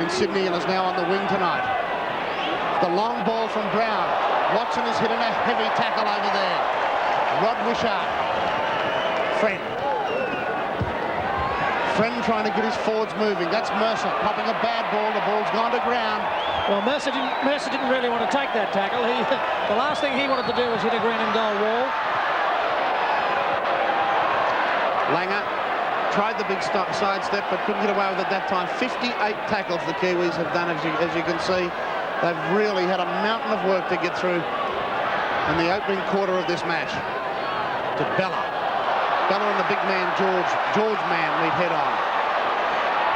in Sydney and is now on the wing tonight. The long ball from Brown. Watson is hitting a heavy tackle over there. Rod Wishart. Friend trying to get his forwards moving. That's Mercer popping a bad ball. The ball's gone to ground. Well, Mercer didn't really want to take that tackle. The last thing he wanted to do was hit a green and goal wall. Langer tried the big sidestep but couldn't get away with it that time. 58 tackles the Kiwis have done, as you can see. They've really had a mountain of work to get through in the opening quarter of this match. To Bella. Bella and the big man, George Mann, lead head on.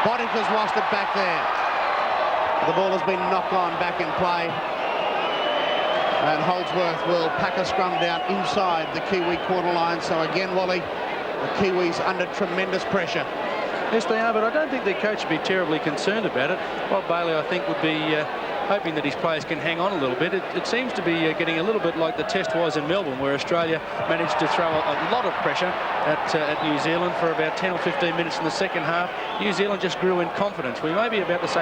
Boddicker's lost it back there. The ball has been knocked on back in play. And Holdsworth will pack a scrum down inside the Kiwi quarter line. So again, Wally, the Kiwis under tremendous pressure. Yes, they are, but I don't think their coach would be terribly concerned about it. Bob Bailey, I think, would be hoping that his players can hang on a little bit. It seems to be getting a little bit like the test was in Melbourne, where Australia managed to throw a lot of pressure at New Zealand for about 10 or 15 minutes in the second half. New Zealand just grew in confidence. We may be about to see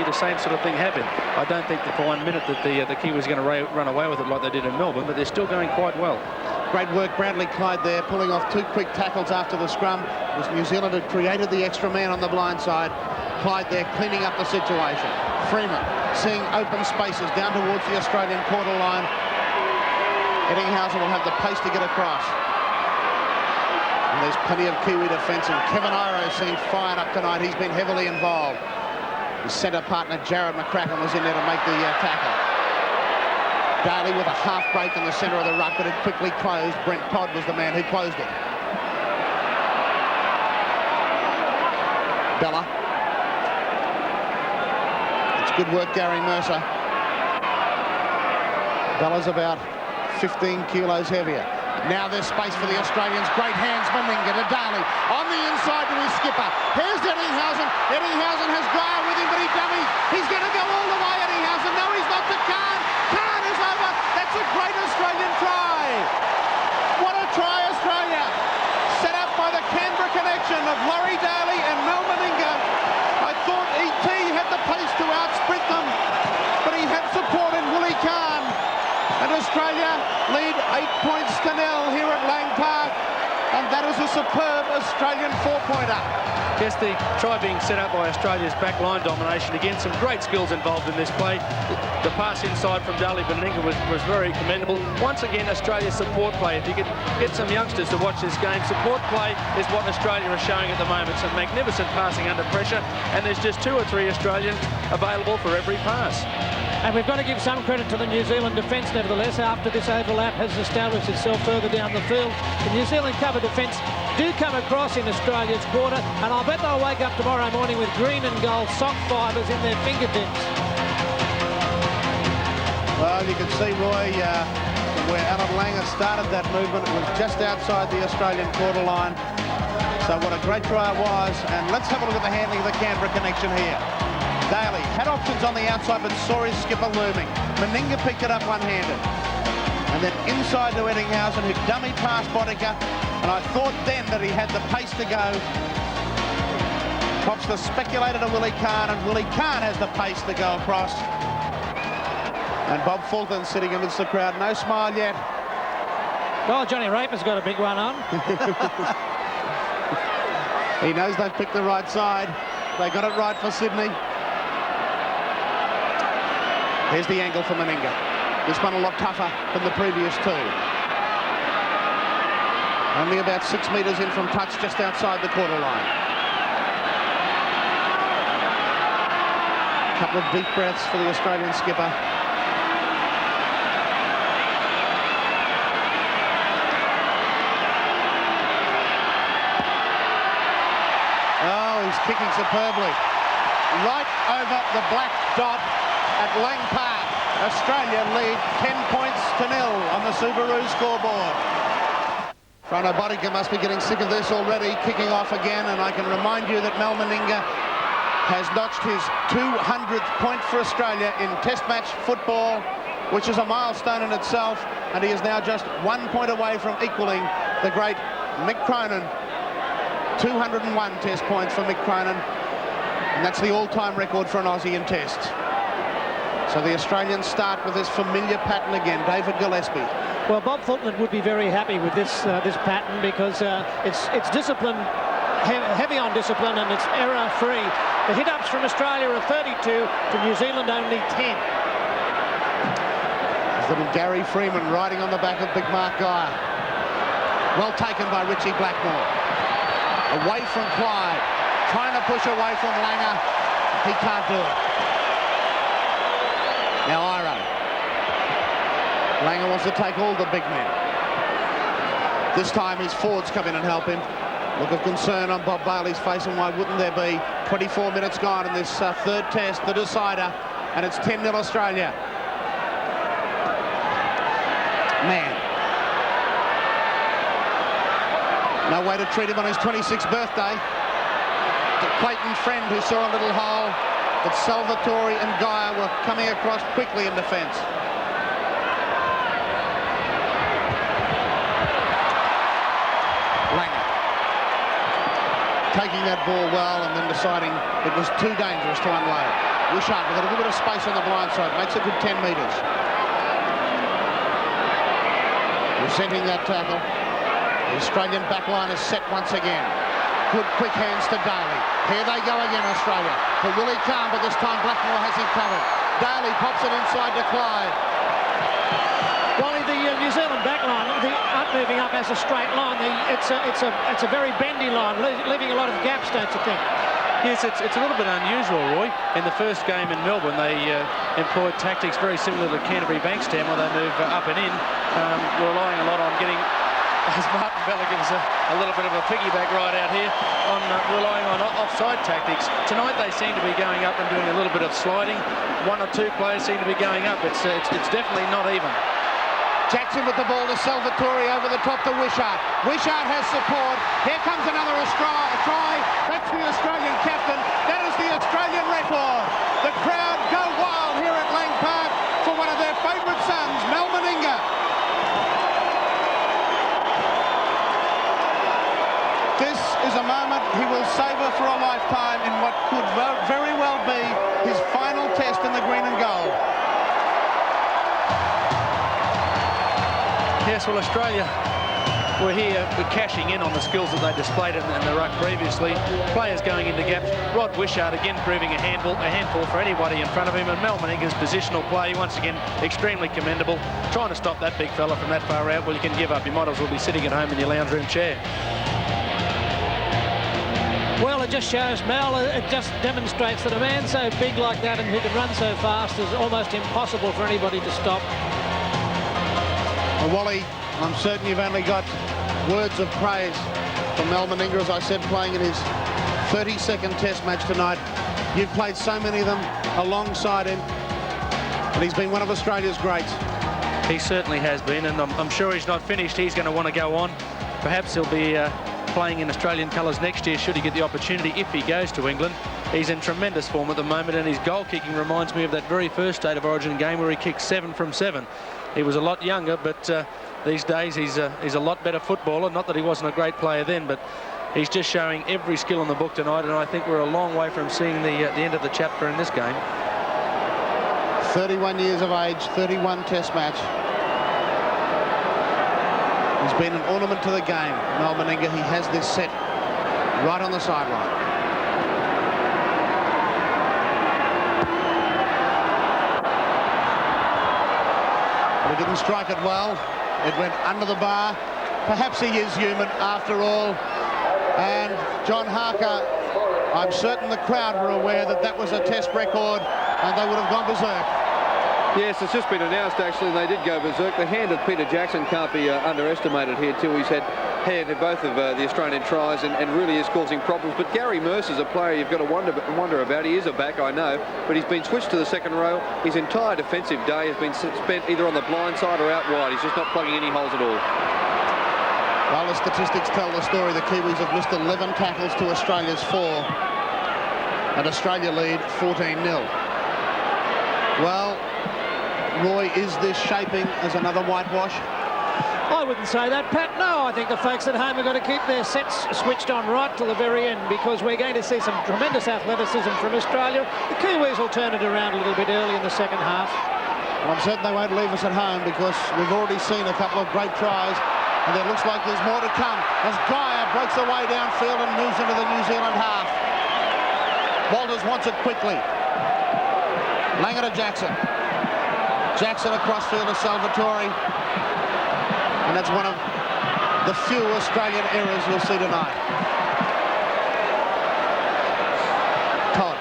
the same sort of thing happen. I don't think that for 1 minute that the Kiwis are going to run away with it like they did in Melbourne, but they're still going quite well. Great work, Bradley Clyde there, pulling off 2 quick tackles after the scrum. As New Zealand had created the extra man on the blind side. Clyde there cleaning up the situation. Freeman seeing open spaces down towards the Australian quarter line. Eddinghausen will have the pace to get across. And there's plenty of Kiwi defence, and Kevin Iro seems fired up tonight. He's been heavily involved. His centre partner, Jared McCracken, was in there to make the tackle. Daly with a half break in the centre of the ruck, but it quickly closed. Brent Todd was the man who closed it. Bella. It's good work, Gary Mercer. Bella's about 15 kilos heavier. Now there's space for the Australians. Great hands, Meninga to Daly. On the inside to his skipper. Here's Eddinghausen. Eddinghausen has Graham with him, but he dummies. He's going to go all the way, Eddinghausen. No, he's not to Khan. Khan is over. That's a great Australian try. What a try, Australia. Set up by the Canberra connection of Laurie Daly and Mel Meninga. I thought E.T. had the pace to outsprint them, but he had support in Willie Khan. And Australia lead 8 points to 0 here at Lang Park. And that is a superb Australian 4-pointer. Yes, the try being set up by Australia's back line domination. Again, some great skills involved in this play. The pass inside from Daly Meninga was very commendable. Once again, Australia's support play. If you could get some youngsters to watch this game, support play is what Australia is showing at the moment. Some magnificent passing under pressure, and there's just 2 or 3 Australians available for every pass. And we've got to give some credit to the New Zealand defence, nevertheless, after this overlap has established itself further down the field. The New Zealand cover defence do come across in Australia's quarter, and I'll bet they'll wake up tomorrow morning with green and gold sock fibres in their fingertips. Well, you can see, Roy, from where Alan Langer started that movement, it was just outside the Australian quarter line. So what a great try it was. And let's have a look at the handling of the Canberra connection here. Daly had options on the outside, but saw his skipper looming. Meninga picked it up one-handed. And then inside to Eddinghausen, who dummied past Boddicka. And I thought then that he had the pace to go. Pops the speculator to Willie Khan, and Willie Khan has the pace to go across. And Bob Fulton sitting amidst the crowd. No smile yet. Well, Johnny Raper's got a big one on. He knows they've picked the right side. They got it right for Sydney. Here's the angle for Meninga. This one a lot tougher than the previous 2. Only about 6 metres in from touch, just outside the quarter line. A couple of deep breaths for the Australian skipper. Oh, he's kicking superbly. Right over the black dot at Lang Park. Australia lead 10 points to 0 on the Subaru scoreboard. Frono Boddicka must be getting sick of this already, kicking off again, and I can remind you that Mel Meninga has notched his 200th point for Australia in Test match football, which is a milestone in itself, and he is now just 1 point away from equaling the great Mick Cronin. 201 Test points for Mick Cronin. And that's the all-time record for an Aussie in Test. So the Australians start with this familiar pattern again. David Gillespie. Well, Bob Fulton would be very happy with this this pattern because it's discipline, heavy on discipline, and it's error-free. The hit-ups from Australia are 32 to New Zealand only 10. There's little Gary Freeman riding on the back of Big Mark Geyer. Well taken by Richie Blackmore. Away from Clyde. Trying to push away from Langer. He can't do it. Now Iro. Langer wants to take all the big men. This time his forwards come in and help him. Look of concern on Bob Bailey's face, and why wouldn't there be? 24 minutes gone in this third test, the decider, and it's 10-0 Australia. Man. No way to treat him on his 26th birthday. The Clayton friend who saw a little hole, but Salvatore and Geyer were coming across quickly in defence. Langer taking that ball well and then deciding it was too dangerous to unload. Wishart with a little bit of space on the blind side, makes a good 10 metres. Resenting that tackle. The Australian backline is set once again. Good quick hands to Daly. Here they go again, Australia. To Willie Kahn, but this time Blackmore has him covered. Daly pops it inside to Clyde. Wally, the New Zealand backline, aren't moving up as a straight line. It's a very bendy line, leaving a lot of gaps, don't you think? Yes, it's a little bit unusual, Roy. In the first game in Melbourne, they employed tactics very similar to Canterbury Bankstown, where they move up and in, relying a lot on getting, as Martin Bella gives a little bit of a piggyback right out here, on relying on offside tactics. Tonight they seem to be going up and doing a little bit of sliding. One or two players seem to be going up. It's definitely not even. Jackson with the ball to Salvatore over the top to Wishart. Wishart has support. Here comes another try. That's the Australian captain. That is the Australian record. The crowd go wild here at Lang Park for one of their favourite sons, Mel Meninga. This is a moment he will savour for a lifetime in what could very well be his final test in the green and gold. Yes, well, Australia were here cashing in on the skills that they displayed in the ruck previously. Players going into gaps. Rod Wishart again proving a handful for anybody in front of him. And Mel Meninga's positional play, once again, extremely commendable. Trying to stop that big fella from that far out. Well, you can give up. You might as well be sitting at home in your lounge room chair. Well, it just shows, Mel, it just demonstrates that a man so big like that and who can run so fast is almost impossible for anybody to stop. Well, Wally, I'm certain you've only got words of praise for Mel Meninga, as I said, playing in his 32nd Test match tonight. You've played so many of them alongside him, and he's been one of Australia's greats. He certainly has been, and I'm sure he's not finished. He's going to want to go on. Perhaps he'll be playing in Australian colours next year, should he get the opportunity, if he goes to England. He's in tremendous form at the moment, and his goal kicking reminds me of that very first State of Origin game where he kicked 7 from 7. He was a lot younger, but these days he's a lot better footballer. Not that he wasn't a great player then, but he's just showing every skill in the book tonight, and I think we're a long way from seeing the end of the chapter in this game. 31 years of age, 31 Test match. He's been an ornament to the game, Mel Meninga. He has this set right on the sideline. But he didn't strike it well. It went under the bar. Perhaps he is human after all. And John Harker, I'm certain the crowd were aware that that was a Test record and they would have gone berserk. Yes, it's just been announced, actually, and they did go berserk. The hand of Peter Jackson can't be underestimated here, too. He's had hand in both of the Australian tries and really is causing problems. But Gary Mercer's a player you've got to wonder about. He is a back, I know, but he's been switched to the second row. His entire defensive day has been spent either on the blind side or out wide. He's just not plugging any holes at all. Well, the statistics tell the story. The Kiwis have missed 11 tackles to Australia's 4. And Australia lead 14-0. Well, Roy, is this shaping as another whitewash? I wouldn't say that, Pat. No, I think the folks at home have got to keep their sets switched on right till the very end, because we're going to see some tremendous athleticism from Australia. The Kiwis will turn it around a little bit early in the second half. Well, I'm certain they won't leave us at home, because we've already seen a couple of great tries, and it looks like there's more to come as Geyer breaks away downfield and moves into the New Zealand half. Walters wants it quickly. Langer to Jackson. Jackson across field to Salvatore. And that's one of the few Australian errors we'll see tonight. Todd.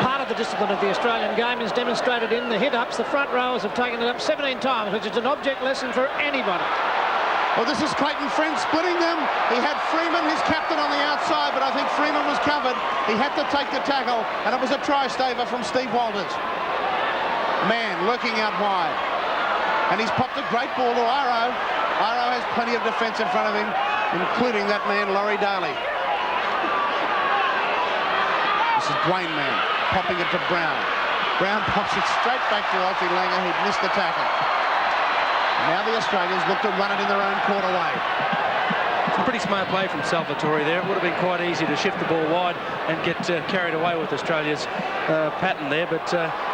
Part of the discipline of the Australian game is demonstrated in the hit-ups. The front rowers have taken it up 17 times, which is an object lesson for anybody. Well, this is Clayton Friend splitting them. He had Freeman, his captain, on the outside, but I think Freeman was covered. He had to take the tackle, and it was a try-staver from Steve Walters. Man lurking out wide. And he's popped a great ball to Iro. Iro has plenty of defence in front of him, including that man, Laurie Daly. This is Dwayne Mann popping it to Brown. Brown pops it straight back to Alfie Langer, who'd missed the tackle. Now the Australians look to run it in their own quarter way. Some pretty smart play from Salvatore there. It would have been quite easy to shift the ball wide and get carried away with Australia's pattern there, but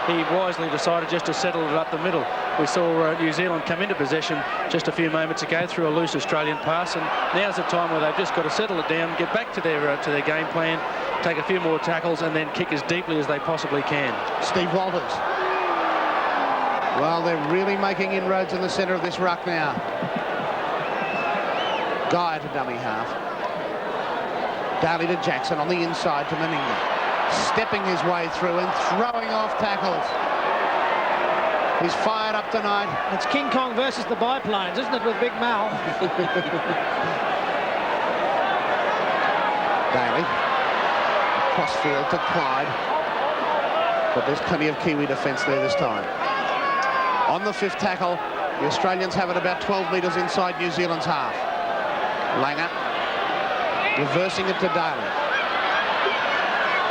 he wisely decided just to settle it up the middle. We saw New Zealand come into possession just a few moments ago through a loose Australian pass, and now's the time where they've just got to settle it down, get back to their game plan, take a few more tackles, and then kick as deeply as they possibly can. Steve Walters. Well, they're really making inroads in the centre of this ruck now. Guy to dummy half. Daly to Jackson on the inside to Meninga. Stepping his way through and throwing off tackles. He's fired up tonight. It's King Kong versus the biplanes, isn't it, with Big Mal? Daly. Cross field to Clyde. But there's plenty of Kiwi defence there this time. On the fifth tackle, the Australians have it about 12 metres inside New Zealand's half. Langer reversing it to Daly.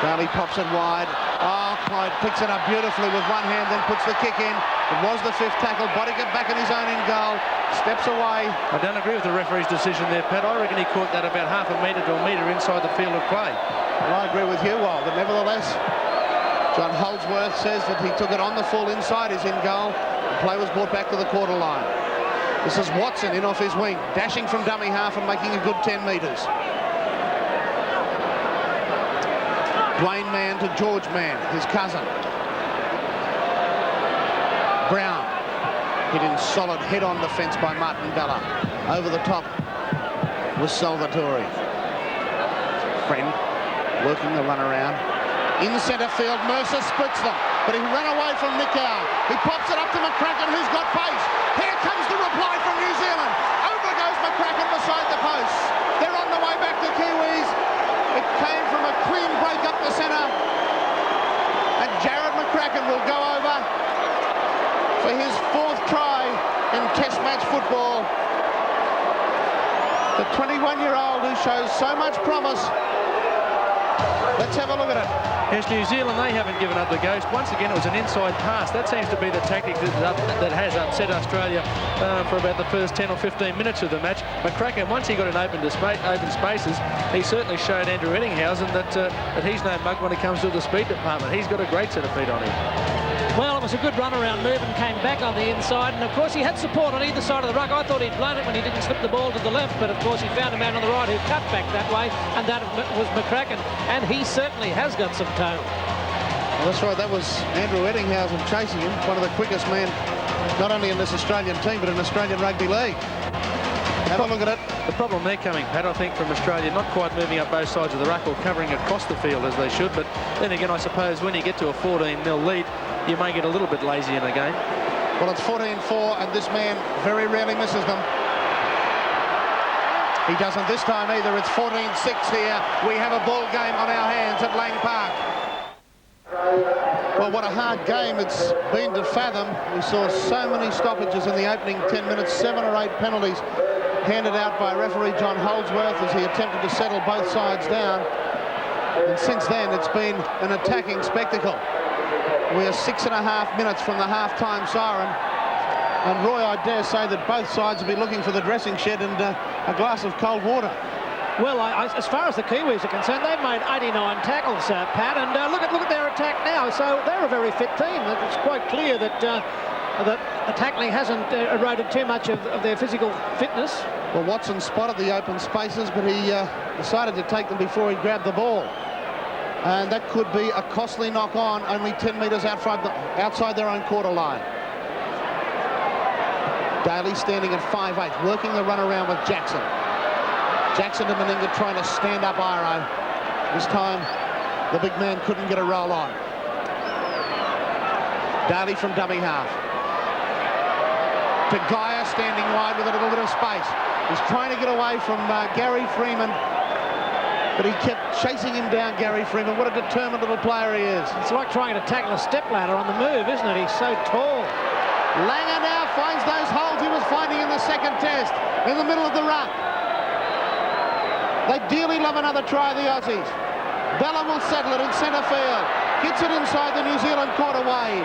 Daly pops it wide. Oh, Clyde picks it up beautifully with one hand, then puts the kick in. It was the fifth tackle. Bodying it back in his own in goal. Steps away. I don't agree with the referee's decision there, Pat. I reckon he caught that about half a metre to a metre inside the field of play. Well, I agree with you, Wal, but nevertheless, John Holdsworth says that he took it on the full inside his in goal. The play was brought back to the quarter line. This is Watson in off his wing, dashing from dummy half and making a good 10 metres. Dwayne Mann to George Mann, his cousin. Brown hit in solid head-on defence by Martin Bella. Over the top was Salvatore. Friend working the run around. In centre field, Mercer splits them, but he ran away from Nicow. He pops it up to McCracken, who's got pace. Here comes the reply from New Zealand. Over goes McCracken beside the post. They're on the way back to Kiwis. It came from a clean break up the centre. And Jared McCracken will go over for his fourth try in Test match football. The 21-year-old who shows so much promise. Let's have a look at it. Yes, New Zealand, they haven't given up the ghost. Once again, it was an inside pass. That seems to be the tactic that has upset Australia for about the first 10 or 15 minutes of the match. McCracken, once he got in open spaces, he certainly showed Andrew Eddinghausen that he's no mug when it comes to the speed department. He's got a great set of feet on him. Well, it was a good run-around move and came back on the inside. And, of course, he had support on either side of the ruck. I thought he'd blown it when he didn't slip the ball to the left. But, of course, he found a man on the right who cut back that way. And that was McCracken. And he certainly has got some toe. Well, that's right. That was Andrew Eddinghausen chasing him. One of the quickest men, not only in this Australian team, but in Australian Rugby League. Have a look at it. The problem they're coming, Pat, I think, from Australia, not quite moving up both sides of the ruck or covering across the field as they should. But then again, I suppose when you get to a 14-0 lead, you may get a little bit lazy in a game. Well, it's 14-4, and this man very rarely misses them. He doesn't this time either. It's 14-6 here. We have a ball game on our hands at Lang Park. Well, what a hard game it's been to fathom. We saw so many stoppages in the opening 10 minutes, 7 or 8 penalties handed out by referee John Holdsworth as he attempted to settle both sides down. And since then, it's been an attacking spectacle. We are 6.5 minutes from the half-time siren. And Roy, I dare say that both sides will be looking for the dressing shed and a glass of cold water. Well, as far as the Kiwis are concerned, they've made 89 tackles, Pat, and look at their attack now. So they're a very fit team. It's quite clear that that the tackling hasn't eroded too much of their physical fitness. Well, Watson spotted the open spaces, but he decided to take them before he grabbed the ball. And that could be a costly knock-on, only 10 metres outside their own quarter line. Daly standing at 5'8", working the run around with Jackson. Jackson to Meninga trying to stand up Iro. This time, the big man couldn't get a roll on. Daly from dummy half. To Gaia standing wide with a little bit of space. He's trying to get away from Gary Freeman, but he kept chasing him down, Gary Freeman. What a determined little player he is. It's like trying to tackle a stepladder on the move, isn't it? He's so tall. Langer now finds those holes he was finding in the second test, in the middle of the ruck. They dearly love another try, the Aussies. Bella will settle it in centre field. Gets it inside the New Zealand quarter wave.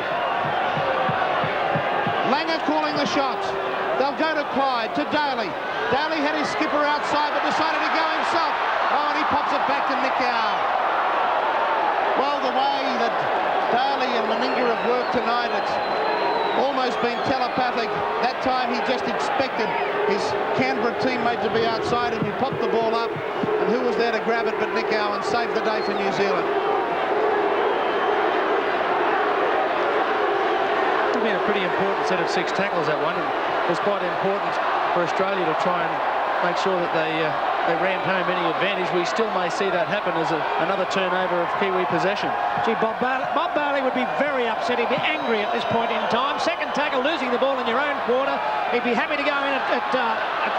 Langer calling the shots. They'll go to Clyde, to Daly. Daly had his skipper outside but decided to go himself. Oh, and he pops it back to Nicow. Well, the way that Daly and Meninga have worked tonight, it's almost been telepathic. That time he just expected his Canberra teammate to be outside him. He popped the ball up, and who was there to grab it but Nicow, and saved the day for New Zealand. It's been a pretty important set of 6 tackles, that one. It was quite important for Australia to try and make sure that they rammed home any advantage. We still may see that happen as another turnover of Kiwi possession. Gee, Bob Bailey would be very upset. He'd be angry at this point in time. Second tackle, losing the ball in your own quarter. He'd be happy to go in at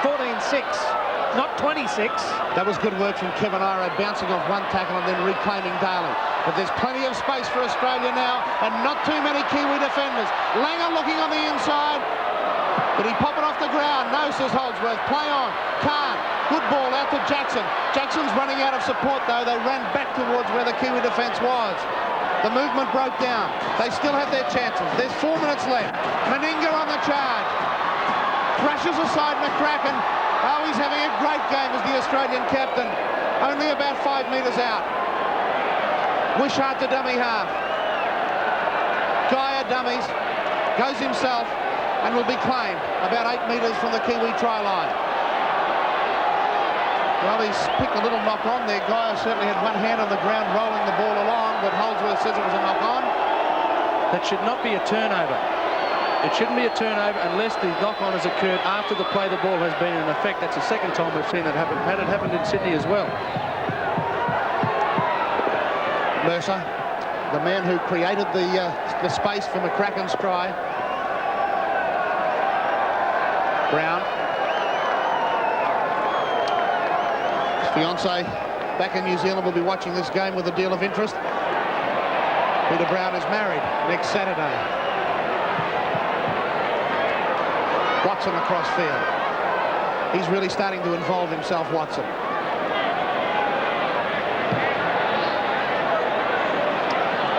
14-6, not 26. That was good work from Kevin Iro, bouncing off one tackle and then reclaiming Daly. But there's plenty of space for Australia now, and not too many Kiwi defenders. Langer looking on the inside. Did he pop it off the ground? No, says Holdsworth. Play on. Can't. Good ball out to Jackson. Jackson's running out of support, though. They ran back towards where the Kiwi defence was. The movement broke down. They still have their chances. There's 4 minutes left. Meninga on the charge. Brushes aside McCracken. Oh, he's having a great game as the Australian captain. Only about 5 metres out. Wishart to dummy half. Gaia dummies. Goes himself and will be claimed about 8 metres from the Kiwi try line. Well, he's picked a little knock on there. Gaia certainly had one hand on the ground rolling the ball along, but Holdsworth says it was a knock on. That should not be a turnover. It shouldn't be a turnover unless the knock-on has occurred after the play the ball has been in effect. That's the second time we've seen that happen. Had it happened in Sydney as well. Mercer, the man who created the space for McCracken's try. Brown. His fiancée back in New Zealand will be watching this game with a deal of interest. Peter Brown is married next Saturday. Watson across field. He's really starting to involve himself, Watson.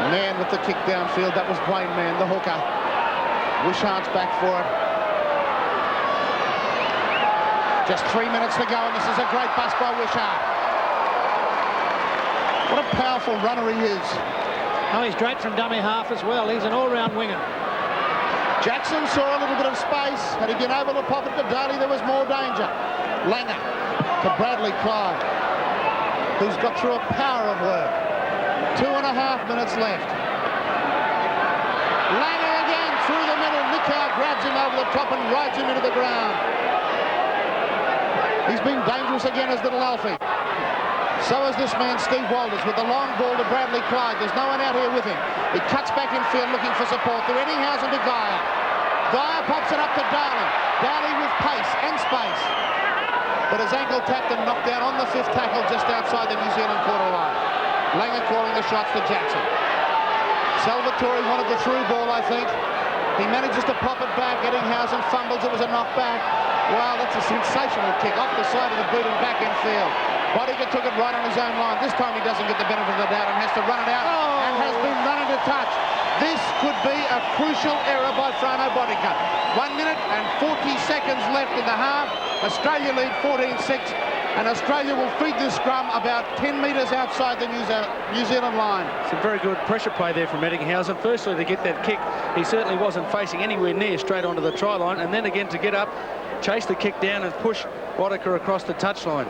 Mann with the kick downfield. That was Wayne Mann, the hooker. Wishart's back for it. Just 3 minutes to go, and this is a great bust by Wishart. What a powerful runner he is. Oh, he's great from dummy half as well. He's an all-round winger. Jackson saw a little bit of space. Had he been able to pop it to Daly, there was more danger. Langer to Bradley Clyde, who's got through a power of work. 2.5 minutes left. Langer again through the middle. Nicow grabs him over the top and rides him into the ground. He's been dangerous again as little Alfie. So is this man, Steve Walters, with the long ball to Bradley Clyde. There's no one out here with him. He cuts back in field looking for support. To Eddinghausen to Gaia. Gaia pops it up to Daly. Daly with pace and space. But his ankle tapped and knocked down on the 5th tackle just outside the New Zealand quarter line. Langer calling the shots to Jackson. Salvatore wanted the through ball, I think. He manages to pop it back. Eddinghausen fumbles. It was a knockback. Wow, that's a sensational kick off the side of the boot and back in field. Bodiger took it right on his own line. This time he doesn't get the benefit of the doubt and has to run it out and has been run into touch. This could be a crucial error by Frano Botica. 1 minute and 40 seconds left in the half. Australia lead 14-6, and Australia will feed this scrum about 10 metres outside the New Zealand line. Some very good pressure play there from Eddinghausen. Firstly, to get that kick, he certainly wasn't facing anywhere near straight onto the try line, and then again to get up, chase the kick down and push Botica across the touchline.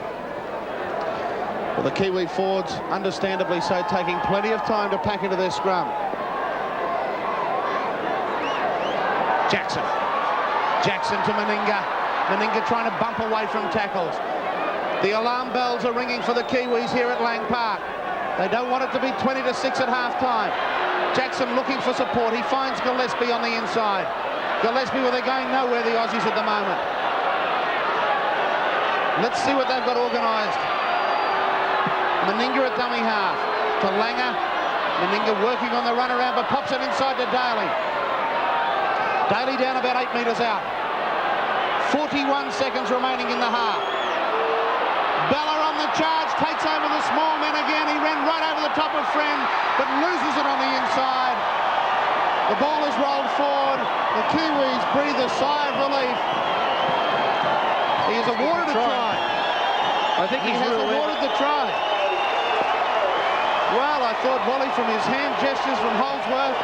Well, the Kiwi forwards, understandably so, taking plenty of time to pack into their scrum. Jackson to Meninga. Meninga trying to bump away from tackles. The alarm bells are ringing for the Kiwis here at Lang Park. They don't want it to be 20-6 at half-time. Jackson looking for support. He finds Gillespie on the inside. Gillespie, well, they're going nowhere, the Aussies, at the moment. Let's see what they've got organised. Meninga at dummy half. To Langer. Meninga working on the run around, but pops it inside to Daly. Daly down about 8 metres out. 41 seconds remaining in the half. Bella on the charge, takes over the small man again. He ran right over the top of Friend, but loses it on the inside. The ball is rolled forward. The Kiwis breathe a sigh of relief. He has awarded a try. I think he has awarded the try. Well, I thought Wally, from his hand gestures from Holdsworth,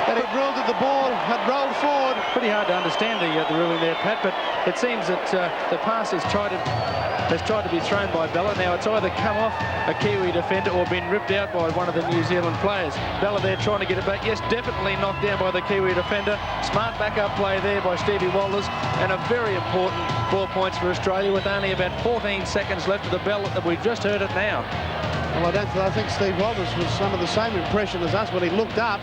that it ruled that the ball had rolled forward. Pretty hard to understand the ruling there, Pat, but it seems that the pass has tried to be thrown by Bella. Now it's either come off a Kiwi defender or been ripped out by one of the New Zealand players. Bella there trying to get it back. Yes, definitely knocked down by the Kiwi defender. Smart backup play there by Stevie Walters, and a very important 4 points for Australia with only about 14 seconds left of the bell. We've just heard it now. Well, I think Steve Walters was some of the same impression as us when he looked up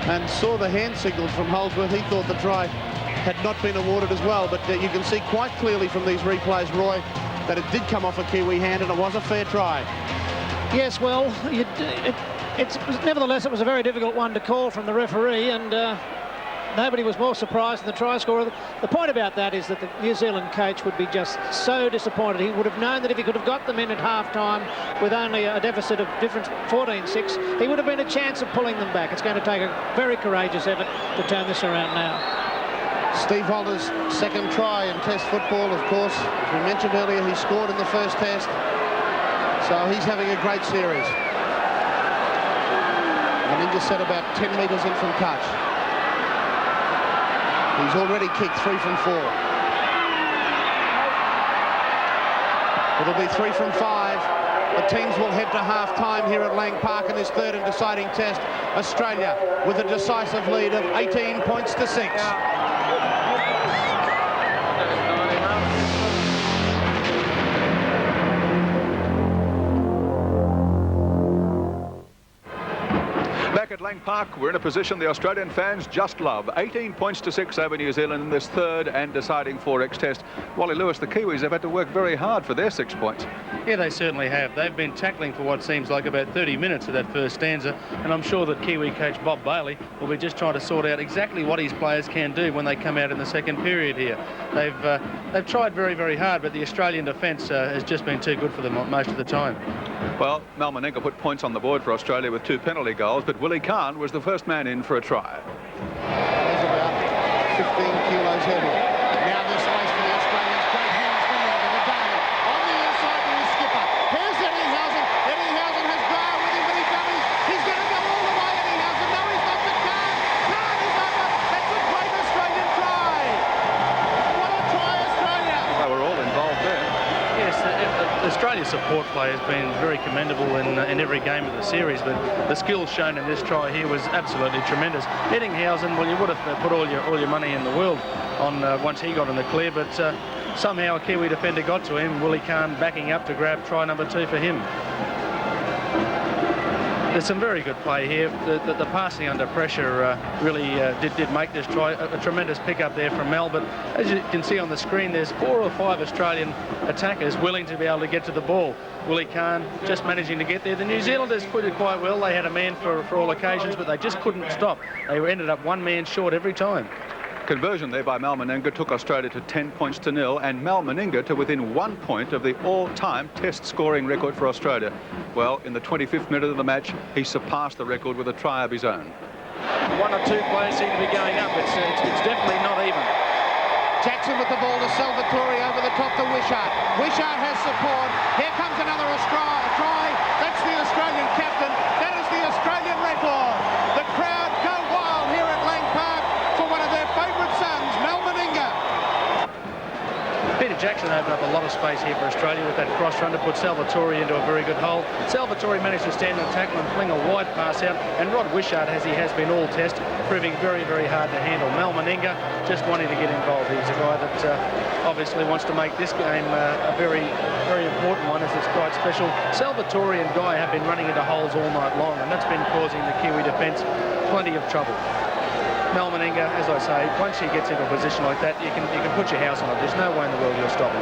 and saw the hand signal from Holdsworth. He thought the try had not been awarded as well, but you can see quite clearly from these replays, Roy, that it did come off a Kiwi hand and it was a fair try. Yes, well, nevertheless, it was a very difficult one to call from the referee, and nobody was more surprised than the try scorer. The point about that is that the New Zealand coach would be just so disappointed. He would have known that if he could have got them in at half-time with only a deficit of difference 14-6, he would have been a chance of pulling them back. It's going to take a very courageous effort to turn this around now. Steve Walters' second try in Test football, of course. As we mentioned earlier, he scored in the first Test. So he's having a great series. Meninga set about 10 metres in from touch. He's already kicked 3 from 4. It'll be 3 from 5. The teams will head to half-time here at Lang Park in this third and deciding Test. Australia with a decisive lead of 18 points to 6. Back at Lang Park, we're in a position the Australian fans just love. 18 points to 6 over New Zealand in this third and deciding 4X Test. Wally Lewis, the Kiwis have had to work very hard for their 6 points. Yeah, they certainly have. They've been tackling for what seems like about 30 minutes of that first stanza, and I'm sure that Kiwi coach Bob Bailey will be just trying to sort out exactly what his players can do when they come out in the second period here. They've tried very, very hard, but the Australian defence has just been too good for them most of the time. Well, Mal Meninga put points on the board for Australia with 2 penalty goals, but Willie Kahn was the first man in for a try. He's about 15 kilos heavier. Now there's space for the Australians. Great hands from Meninga to Daly. On the inside to his skipper. Here's Eddinghausen. Eddinghausen has Graham with him, but he dummies. He's going to go all the way, Eddinghausen. No, he's not. Kahn. Kahn is over. That's a great Australian try. What a try, Australia. They were all involved there. Yes, Australia's support play has been very commendable in every game of the series, but the skills shown in this try here was absolutely tremendous. Eddinghausen, well, you would have put all your money in the world on once he got in the clear, but somehow a Kiwi defender got to him. Willie Kahn backing up to grab try number 2 for him. There's some very good play here. The passing under pressure really did make this try a tremendous pickup there from Mel. But as you can see on the screen, there's 4 or 5 Australian attackers willing to be able to get to the ball. Willie Kahn just managing to get there. The New Zealanders put it quite well. They had a man for all occasions, but they just couldn't stop. They ended up 1 man short every time. Conversion there by Mal Meninga took Australia to 10 points to 0, and Mal Meninga to within 1 point of the all-time Test scoring record for Australia. Well, in the 25th minute of the match, he surpassed the record with a try of his own. One or two players seem to be going up. It's definitely not even. Jackson with the ball to Salvatore over the top to Wishart. Wishart has support. Here comes another try. That's the Australian captain. That is the Australian record. The crowd go wild here at Lang Park for one of their favourite sons, Mel Meninga. Peter Jackson opened up a lot of space here for Australia with that cross run to put Salvatore into a very good hole. Salvatore managed to stand and tackle and fling a wide pass out, and Rod Wishart, as he has been all test, proving very, very hard to handle. Mel Meninga just wanting to get involved. He's a guy that obviously wants to make this game a very, very important one, as it's quite special. Salvatore and Guy have been running into holes all night long, and that's been causing the Kiwi defence plenty of trouble. Mel Meninga, as I say, once he gets into a position like that, you can put your house on it. There's no way in the world you'll stop him.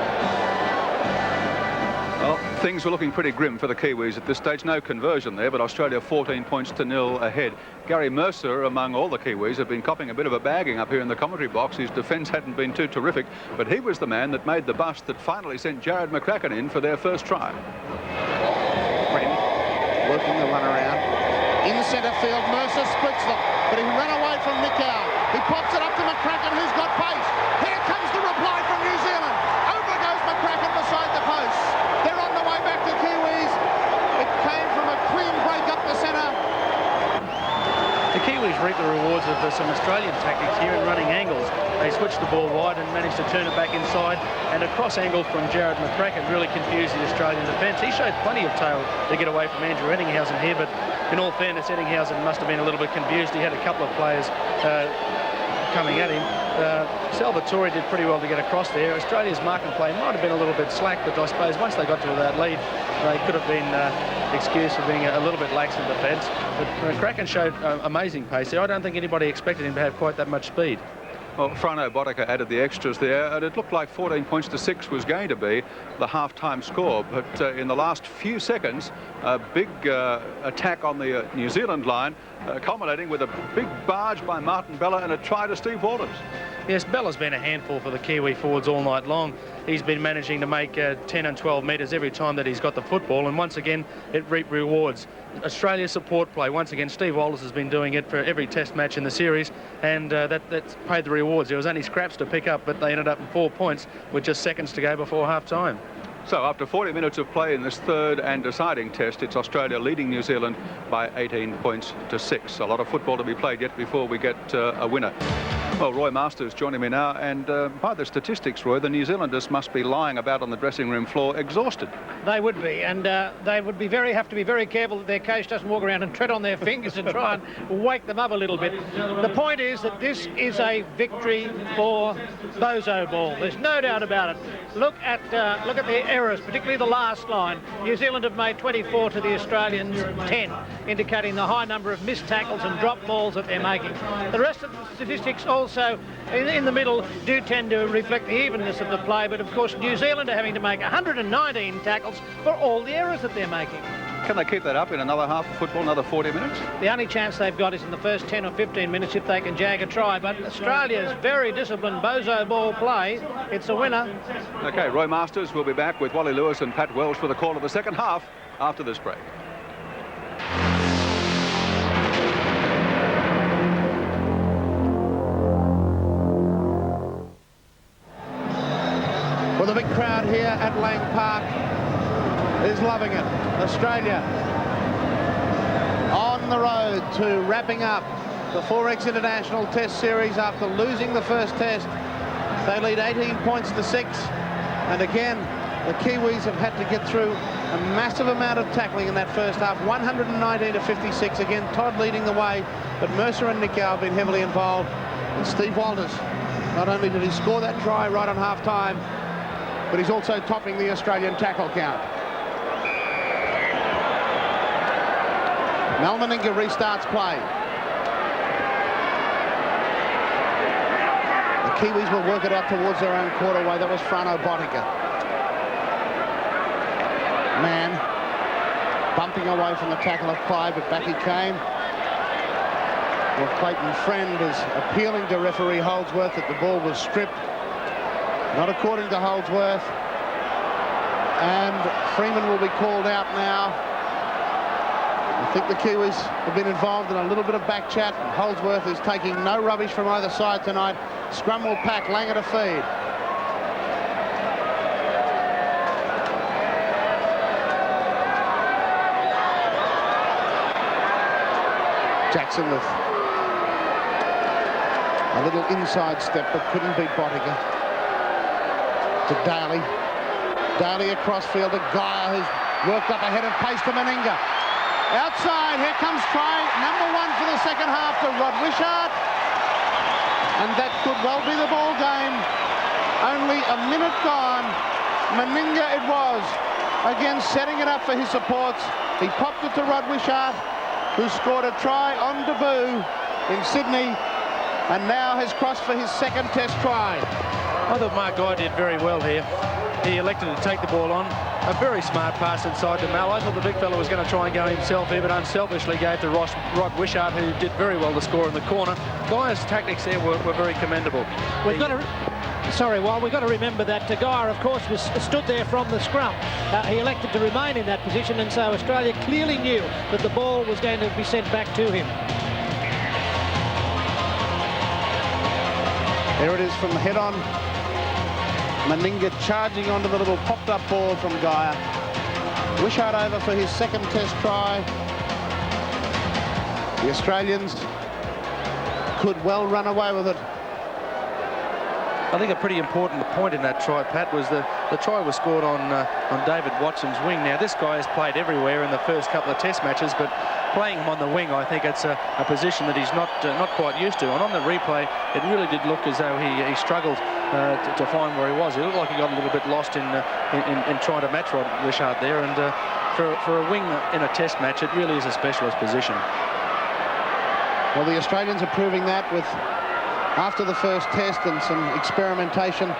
Well, things were looking pretty grim for the Kiwis at this stage. No conversion there, but Australia 14 points to 0 ahead. Gary Mercer, among all the Kiwis, have been copping a bit of a bagging up here in the commentary box. His defence hadn't been too terrific, but he was the man that made the bust that finally sent Jared McCracken in for their first try. Working the run around. In centre field, Mercer splits them, but he ran away from Nicow. He pops it up to McCracken, who's got pace. Here comes the reply from New Zealand. Over goes McCracken beside the post. They're on the way back to Kiwis. It came from a clean break up the centre. The Kiwis reap the rewards of some Australian tactics here in running angles. They switched the ball wide and managed to turn it back inside, and a cross angle from Jared McCracken really confused the Australian defence. He showed plenty of tail to get away from Andrew Ettinghausen here, but in all fairness, Ettinghausen must have been a little bit confused. He had a couple of players coming at him. Salvatore did pretty well to get across there. Australia's mark and play might have been a little bit slack, but I suppose once they got to that lead, they could have been excused for being a little bit lax in defence. But McCracken showed amazing pace there. I don't think anybody expected him to have quite that much speed. Well, Frano Botica added the extras there, and it looked like 14 points to 6 was going to be the half-time score. But in the last few seconds, a big attack on the New Zealand line, culminating with a big barge by Martin Bella and a try to Steve Walters. Yes, Bella's been a handful for the Kiwi forwards all night long. He's been managing to make 10 and 12 metres every time that he's got the football, and once again, it reaped rewards. Australia's support play, once again, Steve Walters has been doing it for every test match in the series, and that's paid the rewards. There was only scraps to pick up, but they ended up in 4 points with just seconds to go before half-time. So after 40 minutes of play in this third and deciding test, it's Australia leading New Zealand by 18 points to 6. A lot of football to be played yet before we get a winner. Well, Roy Masters joining me now, and by the statistics, Roy, the New Zealanders must be lying about on the dressing room floor exhausted. They would be, and they would be have to be very careful that their coach doesn't walk around and tread on their fingers and try and wake them up a little bit. The point is that this is a victory for Bozo ball. There's no doubt about it. Look at the errors, particularly the last line. New Zealand have made 24 to the Australians 10, indicating the high number of missed tackles and drop balls that they're making. The rest of the statistics also in the middle do tend to reflect the evenness of the play, but of course New Zealand are having to make 119 tackles for all the errors that they're making. Can they keep that up in another half of football, another 40 minutes? The only chance they've got is in the first 10 or 15 minutes if they can jag a try, but Australia's very disciplined Bozo ball play, it's a winner. OK, Roy Masters will be back with Wally Lewis and Pat Welsh for the call of the second half after this break. Well, the big crowd here at Lang Park is loving it. Australia on the road to wrapping up the 4X International Test Series after losing the first test. They lead 18 points to 6. And again, the Kiwis have had to get through a massive amount of tackling in that first half. 119 to 56. Again, Todd leading the way, but Mercer and Nicow have been heavily involved. And Steve Walters, not only did he score that try right on half-time, but he's also topping the Australian tackle count. Mel Meninga restarts play. The Kiwis will work it out towards their own quarterway. That was Frano Botica. Man bumping away from the tackle of Clyde, but back he came. Well, Clayton Friend is appealing to referee Holdsworth that the ball was stripped. Not according to Holdsworth. And Freeman will be called out now. The think the Kiwis have been involved in a little bit of back chat. Holdsworth is taking no rubbish from either side tonight. Scrum will pack, Langer to feed. Jackson with a little inside step, but couldn't beat Bottiger. To Daly. Daly across field to Geyer, who's worked up ahead of pace to Meninga. Outside, here comes try number 1 for the second half to Rod Wishart. And that could well be the ball game. Only a minute gone. Meninga it was. Again, setting it up for his supports. He popped it to Rod Wishart, who scored a try on debut in Sydney and now has crossed for his second test try. I thought Mark Guy did very well here. He elected to take the ball on. A very smart pass inside to Mal. I thought the big fella was going to try and go himself here, but unselfishly gave to Rod Wishart, who did very well to score in the corner. Guy's tactics there were very commendable. We've got to remember that Geyer, of course, was stood there from the scrum. He elected to remain in that position, and so Australia clearly knew that the ball was going to be sent back to him. There it is from head on. Meninga charging onto the little popped-up ball from Geyer. Wishart over for his second test try. The Australians could well run away with it. I think a pretty important point in that try, Pat, was the try was scored on David Watson's wing. Now, this guy has played everywhere in the first couple of test matches, but playing him on the wing, I think it's a position that he's not quite used to. And on the replay, it really did look as though he struggled to find where he was. It looked like he got a little bit lost in trying to match Rod Wishart there. And for a wing in a test match, it really is a specialist position. Well, the Australians are proving that with, after the first test and some experimentation,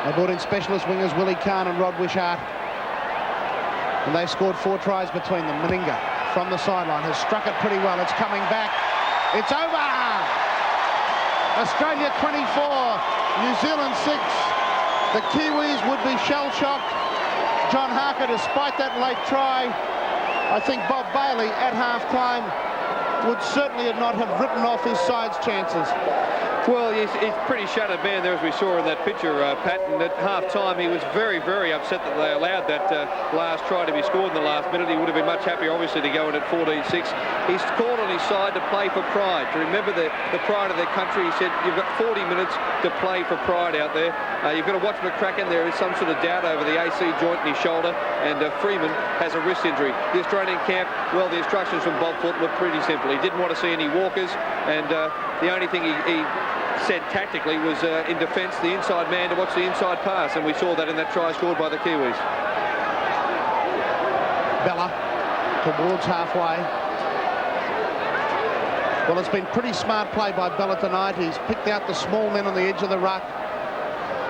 they brought in specialist wingers Willie Kahn and Rod Wishart. And they scored 4 tries between them. Meninga from the sideline has struck it pretty well. It's coming back. It's over. Australia 24, New Zealand 6. The Kiwis would be shell-shocked. John Harker, despite that late try, I think Bob Bailey at half-time would certainly not have written off his side's chances. Well, he's pretty shattered man there, as we saw in that picture, Pat. And at half-time, he was very, very upset that they allowed that last try to be scored in the last minute. He would have been much happier, obviously, to go in at 14-6. He's called on his side to play for pride, to remember the pride of their country. He said, you've got 40 minutes to play for pride out there. You've got to watch McCracken. There is some sort of doubt over the AC joint in his shoulder, and Freeman has a wrist injury. The Australian camp, well, the instructions from Bob Foote were pretty simple. He didn't want to see any walkers, and the only thing he said tactically was in defence, the inside man to watch the inside pass, and we saw that in that try scored by the Kiwis. Bella towards halfway. Well, it's been pretty smart play by Bella tonight. He's picked out the small men on the edge of the ruck,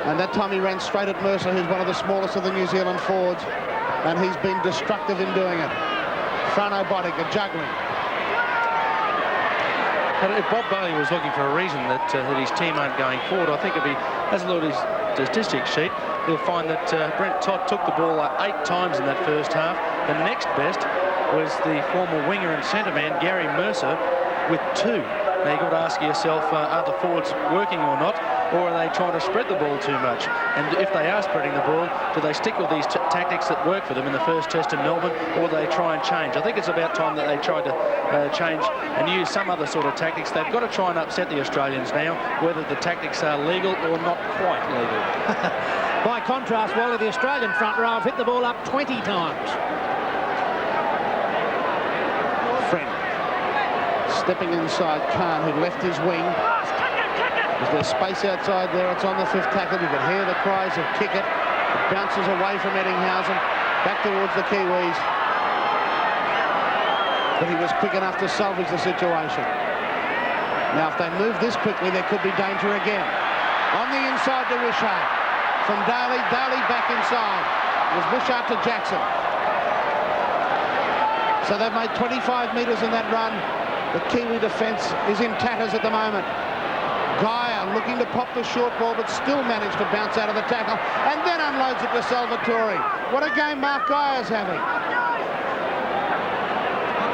and that time he ran straight at Mercer, who's one of the smallest of the New Zealand forwards, and he's been destructive in doing it. Frano Bottiger juggling. But if Bob Bailey was looking for a reason that his team aren't going forward, I think if he has a look at his statistics sheet, he'll find that Brent Todd took the ball 8 times in that first half. The next best was the former winger and centre man, Gary Mercer, with 2. Now, you've got to ask yourself, are the forwards working or not, or are they trying to spread the ball too much? And if they are spreading the ball, do they stick with these tactics that work for them in the first test in Melbourne, or do they try and change? I think it's about time that they tried to change and use some other sort of tactics. They've got to try and upset the Australians now, whether the tactics are legal or not quite legal. By contrast, Wally, the Australian front row have hit the ball up 20 times. Friend stepping inside Khan, who left his wing. Is there space outside there? It's on the 5th tackle. You can hear the cries of kick it. It bounces away from Eddinghausen, back towards the Kiwis. But he was quick enough to salvage the situation. Now, if they move this quickly, there could be danger again. On the inside to Wishart. From Daly, Daly back inside. It was Wishart to Jackson. So they've made 25 metres in that run. The Kiwi defence is in tatters at the moment. Geyer looking to pop the short ball, but still managed to bounce out of the tackle, and then unloads it to Salvatore. What a game Mark Geyer's having.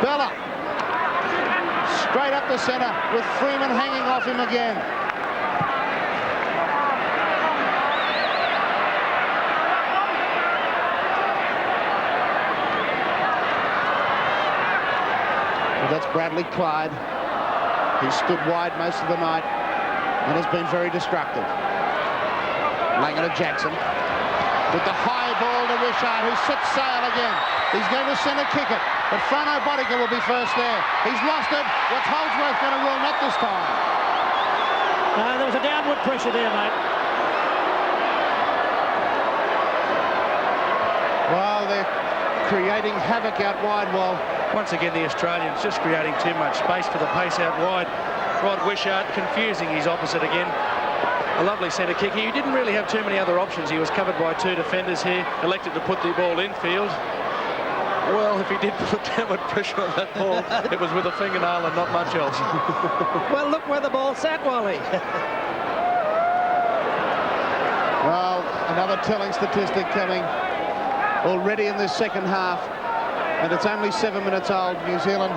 Bella Straight up the centre with Freeman hanging off him again. Well, that's Bradley Clyde. He stood wide most of the night and has been very destructive. Langer to Jackson. With the high ball to Wishart, who sets sail again. He's going to centre kick it, but Frano Bodica will be first there. He's lost it. What's Holdsworth going to rule net this time? There was a downward pressure there, mate. Well, they're creating havoc out wide. Well, once again, the Australians just creating too much space for the pace out wide. Rod Wishart confusing his opposite again. A lovely centre kick. He didn't really have too many other options. He was covered by two defenders here, elected to put the ball infield. Well, if he did put downward pressure on that ball, it was with a fingernail and not much else. Well, look where the ball sat, Wally. Well, another telling statistic coming already in this second half, and it's only 7 minutes old. New Zealand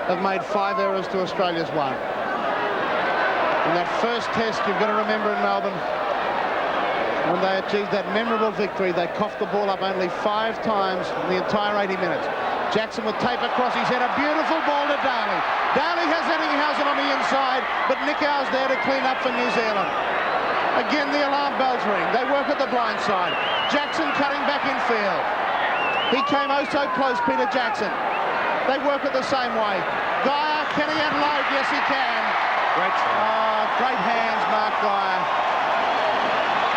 have made 5 errors to Australia's 1. In that first test, you've got to remember in Melbourne, when they achieved that memorable victory, they coughed the ball up only 5 times in the entire 80 minutes. Jackson with tape across his head, a beautiful ball to Daly. Daly has Ettinghausen on the inside, but Nickow's there to clean up for New Zealand. Again, the alarm bells ring. They work at the blind side. Jackson cutting back in field. He came oh so close, Peter Jackson. They work it the same way. Geyer, can he unload? Yes, he can. Great try. Great hands, Mark Geyer.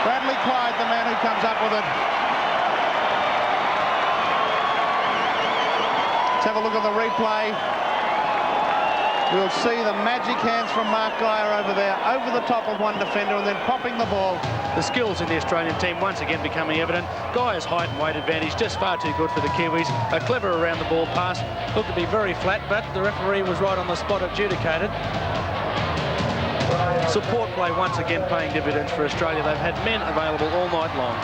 Bradley Clyde, the man who comes up with it. Let's have a look at the replay. We'll see the magic hands from Mark Geyer over there, over the top of one defender and then popping the ball. The skills in the Australian team once again becoming evident. Geyer's height and weight advantage just far too good for the Kiwis. A clever around the ball pass. Looked to be very flat, but the referee was right on the spot, adjudicated. Support play once again paying dividends for Australia. They've had men available all night long.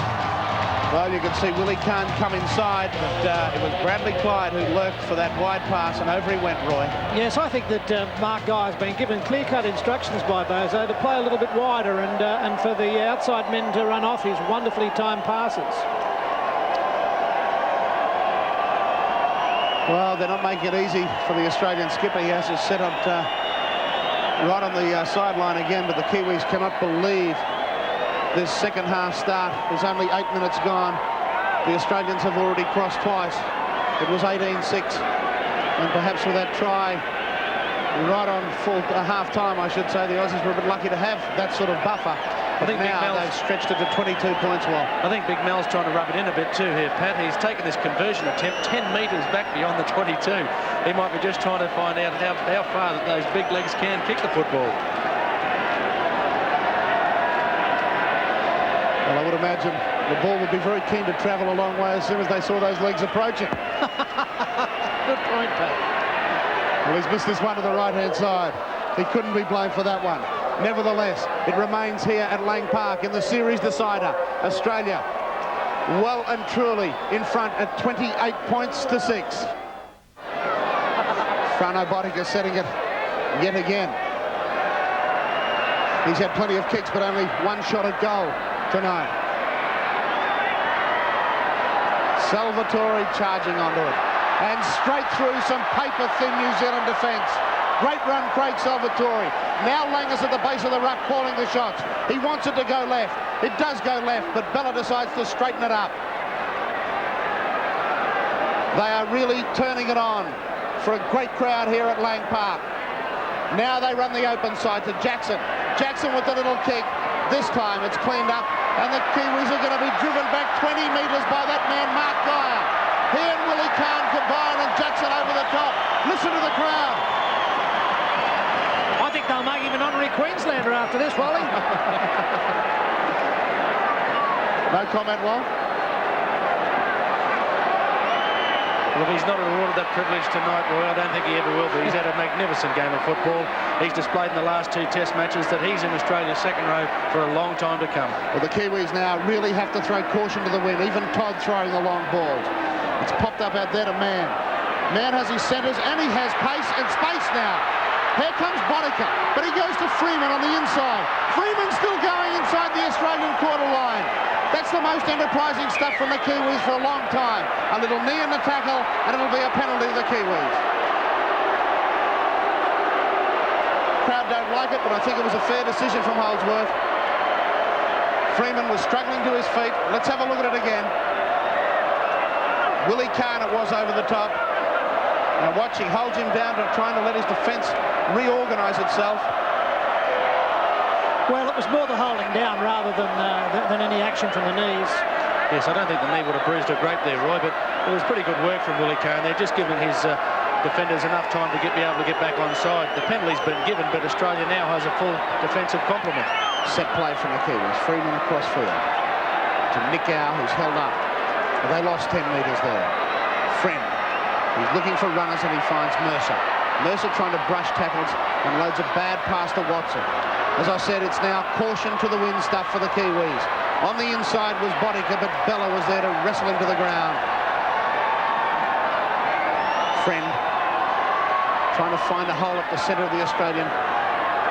Well, you can see Willie Kahn come inside, but it was Bradley Clyde who lurked for that wide pass, and over he went, Roy. Yes, I think that Mark Geyer has been given clear-cut instructions by Bozo to play a little bit wider and for the outside men to run off his wonderfully timed passes. Well, they're not making it easy for the Australian skipper. He has his set up right on the sideline again, but the Kiwis cannot believe this second half start. There's only 8 minutes gone. The Australians have already crossed twice. It was 18-6, and perhaps with that try right on full half-time, I should say, the Aussies were a bit lucky to have that sort of buffer. I think now they've stretched it to 22 points. Well, I think Big Mel's trying to rub it in a bit too here, Pat. He's taken this conversion attempt 10 metres back beyond the 22. He might be just trying to find out how far that those big legs can kick the football. well, I would imagine the ball would be very keen to travel a long way as soon as they saw those legs approaching. Good point, Pat. Well, he's missed this one to the right-hand side. He couldn't be blamed for that one. Nevertheless, it remains here at Lang Park in the series decider. Australia well and truly in front at 28 points to 6. Frano Bodica setting it yet again. He's had plenty of kicks, but only one shot at goal tonight. Salvatore charging onto it. And straight through some paper-thin New Zealand defence. Great run, Craig Salvatore. Now Langer's at the base of the ruck calling the shots. He wants it to go left. It does go left, but Bella decides to straighten it up. They are really turning it on for a great crowd here at Lang Park. Now they run the open side to Jackson. Jackson with the little kick. This time it's cleaned up, and the Kiwis are going to be driven back 20 metres by that man, Mark Geyer. He and Willie Kahn combine, and Jackson over the top. Listen to the crowd. I think they'll make him an honorary Queenslander after this, Wally. No comment, Wal? Well, if he's not awarded that privilege tonight, Roy, I don't think he ever will be. He's had a magnificent game of football. He's displayed in the last 2 test matches that he's in Australia's second row for a long time to come. Well, the Kiwis now really have to throw caution to the wind. Even Todd throwing the long balls. It's popped up out there to Mann. Mann has his centres and he has pace and space now. Here comes Boddicker, but he goes to Freeman on the inside. Freeman still going inside the Australian quarter line. That's the most enterprising stuff from the Kiwis for a long time. A little knee in the tackle, and it'll be a penalty to the Kiwis. Crowd don't like it, but I think it was a fair decision from Holdsworth. Freeman was struggling to his feet. Let's have a look at it again. Willie Kahn, it was over the top. Now watch, he holds him down, trying to let his defence reorganise itself. Well, it was more the holding down rather than any action from the knees. Yes, I don't think the knee would have bruised a grape there, Roy, but it was pretty good work from Willie Kahn. They're just giving his defenders enough time to be able to get back on side. The penalty's been given, but Australia now has a full defensive complement. Set play from the Kiwis. Freeman across field to Nick Howe, who's held up. But they lost 10 metres there. Friend. He's looking for runners and he finds Mercer. Mercer trying to brush tackles and loads a bad pass to Watson. As I said, it's now caution to the wind stuff for the Kiwis. On the inside was Boddicker, but Bella was there to wrestle him to the ground. Friend trying to find a hole at the centre of the Australian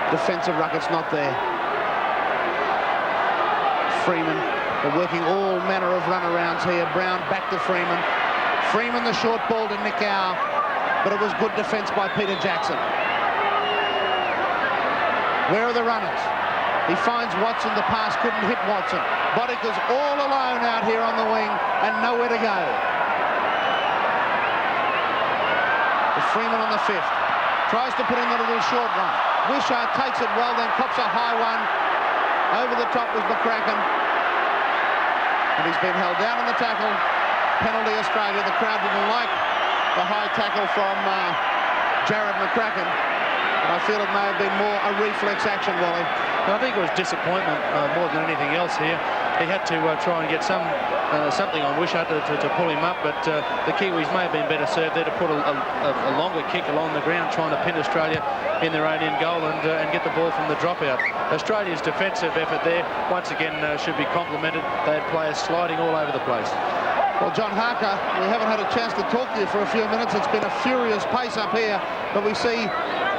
defensive ruck. It's not there. Freeman, they're working all manner of runarounds here. Brown back to Freeman. Freeman the short ball to Nick Howe, but it was good defence by Peter Jackson. Where are the runners? He finds Watson. The pass couldn't hit Watson. Boddicker's all alone out here on the wing and nowhere to go. The Freeman on the 5th. Tries to put in the little short one. Wishart takes it well, then cops a high one. Over the top was McCracken. And he's been held down on the tackle. Penalty Australia. The crowd didn't like the high tackle from Jared McCracken. And I feel it may have been more a reflex action, Wally. I think it was disappointment more than anything else here. He had to try and get something on Wishart to pull him up, but the Kiwis may have been better served there to put a longer kick along the ground, trying to pin Australia in their own end goal and get the ball from the dropout. Australia's defensive effort there, once again, should be complimented. They had players sliding all over the place. Well, John Harker, we haven't had a chance to talk to you for a few minutes. It's been a furious pace up here, but we see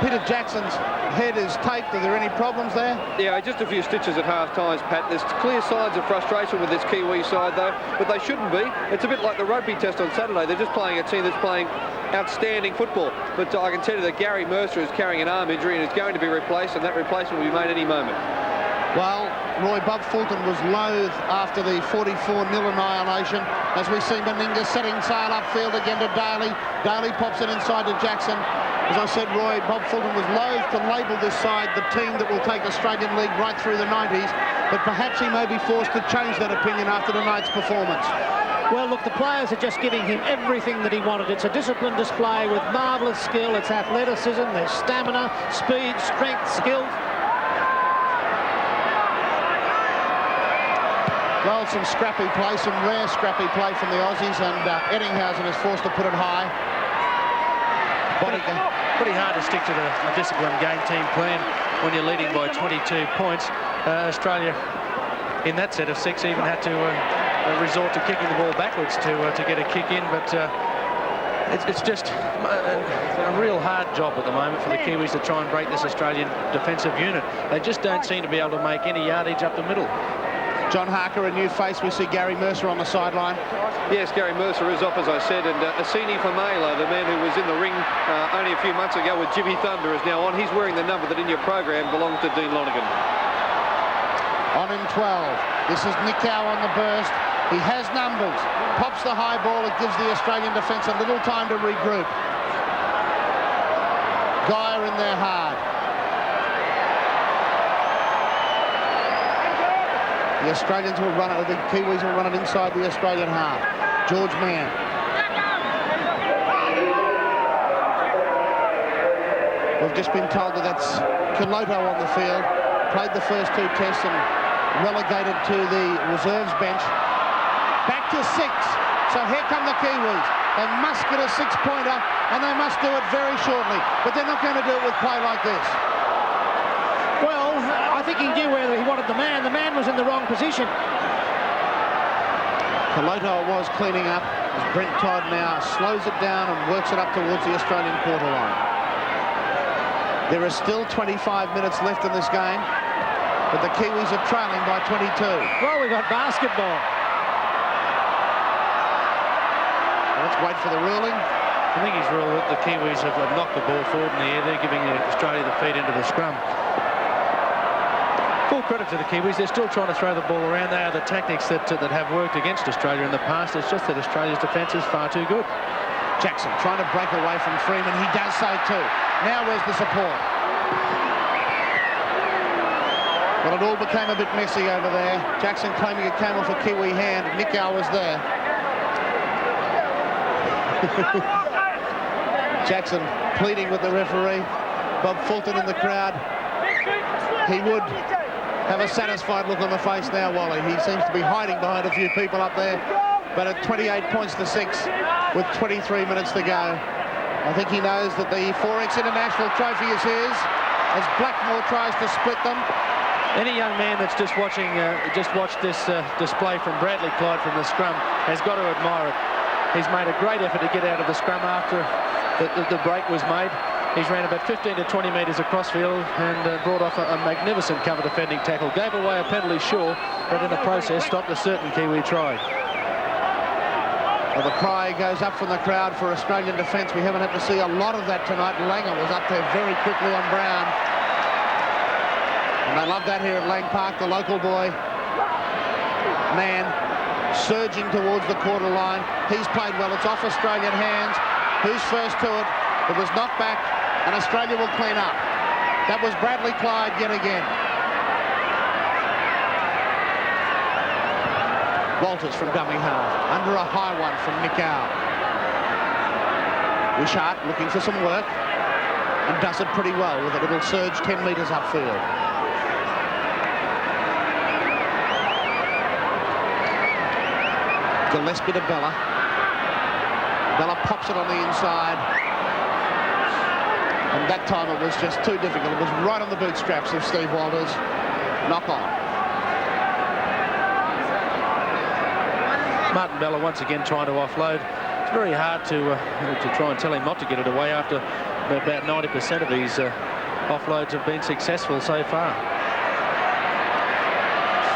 Peter Jackson's head is taped. Are there any problems there? Yeah, just a few stitches at half times, Pat. There's clear signs of frustration with this Kiwi side, though, but they shouldn't be. It's a bit like the rugby test on Saturday. They're just playing a team that's playing outstanding football. But I can tell you that Gary Mercer is carrying an arm injury and is going to be replaced, and that replacement will be made any moment. Well, Roy, Bob Fulton was loath after the 44-0 annihilation. As we see Meninga setting sail upfield again to Daly. Daly pops it inside to Jackson. As I said, Roy, Bob Fulton was loath to label this side the team that will take Australian League right through the 90s, but perhaps he may be forced to change that opinion after tonight's performance. Well, look, the players are just giving him everything that he wanted. It's a disciplined display with marvellous skill. It's athleticism, there's stamina, speed, strength, skill. Well, some scrappy play, some rare scrappy play from the Aussies, and Eddinghausen is forced to put it high. Pretty hard to stick to the disciplined game team plan when you're leading by 22 points. Australia, in that set of 6, even had to resort to kicking the ball backwards to get a kick in, but it's just a real hard job at the moment for the Kiwis to try and break this Australian defensive unit. They just don't seem to be able to make any yardage up the middle. John Harker, a new face. We see Gary Mercer on the sideline. Yes, Gary Mercer is off, as I said, and Asini Famela, the man who was in the ring only a few months ago with Jimmy Thunder, is now on. He's wearing the number that in your program belongs to Dean Lonergan. On in 12. This is Nick Howe on the burst. He has numbers. Pops the high ball. It gives the Australian defence a little time to regroup. Geyer in there hard. The Australians will run it, the Kiwis will run it inside the Australian half. George Mann. We've just been told that that's Kaloto on the field. Played the first 2 tests and relegated to the reserves bench. Back to 6. So here come the Kiwis. They must get a 6-pointer, and they must do it very shortly. But they're not going to do it with play like this. Well, I think he knew where he wanted the man. The man was in the wrong position. Kaloto was cleaning up as Brent Todd now slows it down and works it up towards the Australian quarter line. There are still 25 minutes left in this game, but the Kiwis are trailing by 22. Well, we've got basketball. Let's wait for the ruling. I think he's ruled that the Kiwis have knocked the ball forward in the air. They're giving Australia the feed into the scrum. Full credit to the Kiwis. They're still trying to throw the ball around. They are the tactics that have worked against Australia in the past. It's just that Australia's defence is far too good. Jackson trying to break away from Freeman. He does so too. Now where's the support? Well, it all became a bit messy over there. Jackson claiming it came off a Kiwi hand. Nickau was there. Jackson pleading with the referee. Bob Fulton in the crowd. He would have a satisfied look on the face now, Wally. He seems to be hiding behind a few people up there. But at 28 points to 6 with 23 minutes to go, I think he knows that the 4X International Trophy is his as Blackmore tries to split them. Any young man that's just watched this display from Bradley Clyde from the scrum has got to admire it. He's made a great effort to get out of the scrum after the break was made. He's ran about 15 to 20 metres across field and brought off a magnificent cover defending tackle. Gave away a penalty, sure, but in the process stopped a certain Kiwi try. Well, the cry goes up from the crowd for Australian defence. We haven't had to see a lot of that tonight. Langer was up there very quickly on Brown. And they love that here at Lang Park, the local boy. Man surging towards the quarter line. He's played well. It's off Australian hands. Who's first to it? It was knocked back, and Australia will clean up. That was Bradley Clyde yet again. Walters from dummy half, under a high one from Nickau. Wishart looking for some work, and does it pretty well with a little surge 10 metres upfield. Gillespie to Bella. Bella pops it on the inside. And that time it was just too difficult. It was right on the bootstraps of Steve Walters. Knock on. Martin Bella once again trying to offload. It's very hard to try and tell him not to get it away after about 90% of his offloads have been successful so far.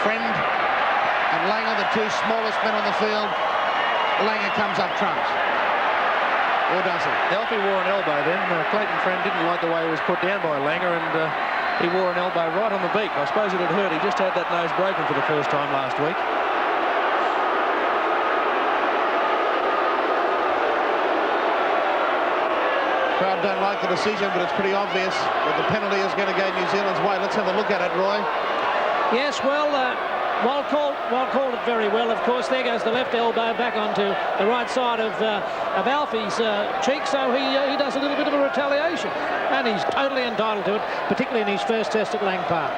Friend and Langer, the two smallest men on the field. Langer comes up trumps. Or does he? Alfie wore an elbow then. Clayton Friend didn't like the way he was put down by Langer, and he wore an elbow right on the beak. I suppose it had hurt. He just had that nose broken for the first time last week. Crowd don't like the decision, but it's pretty obvious that the penalty is going to go New Zealand's way. Let's have a look at it, Roy. Yes, well, Walt called it very well. Of course, there goes the left elbow back onto the right side of Alfie's cheek, so he does a little bit of a retaliation, and he's totally entitled to it, particularly in his first test at Lang Park.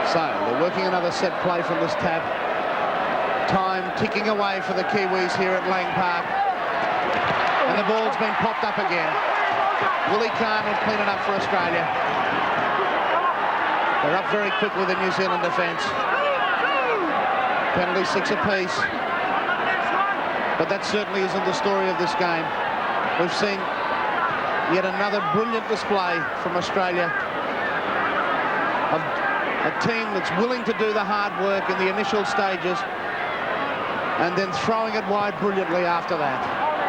So they're working another set play from this tab. Time ticking away for the Kiwis here at Lang Park, and the ball's been popped up again. Willie Kahn will clean it up for Australia. They're up very quickly, the New Zealand defence. Penalty 6 apiece. But that certainly isn't the story of this game. We've seen yet another brilliant display from Australia. A team that's willing to do the hard work in the initial stages and then throwing it wide brilliantly after that.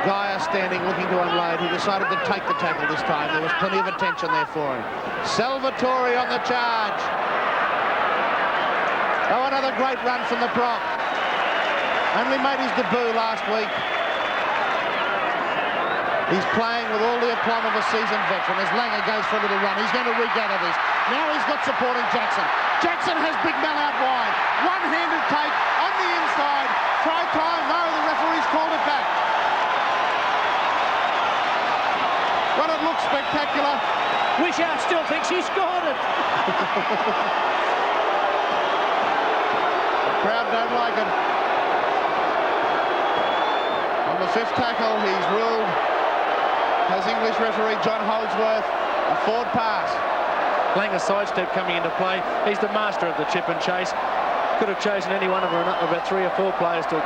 Geyer standing looking to unload. He decided to take the tackle this time. There was plenty of attention there for him. Salvatore on the charge. Oh, another great run from the prop. Only made his debut last week. He's playing with all the aplomb of a seasoned veteran as Langer goes for a little run. He's going to regather this. Now he's got supporting Jackson. Jackson has Big Mel out wide. One-handed take on the inside. Try time. No, the referee's called it back. Well, it looks spectacular. Wishart still thinks he scored it. The crowd don't like it. On the fifth tackle, he's ruled, has English referee John Holdsworth, a forward pass. Langer's sidestep coming into play. He's the master of the chip and chase. Could have chosen any one of about 3 or 4 players to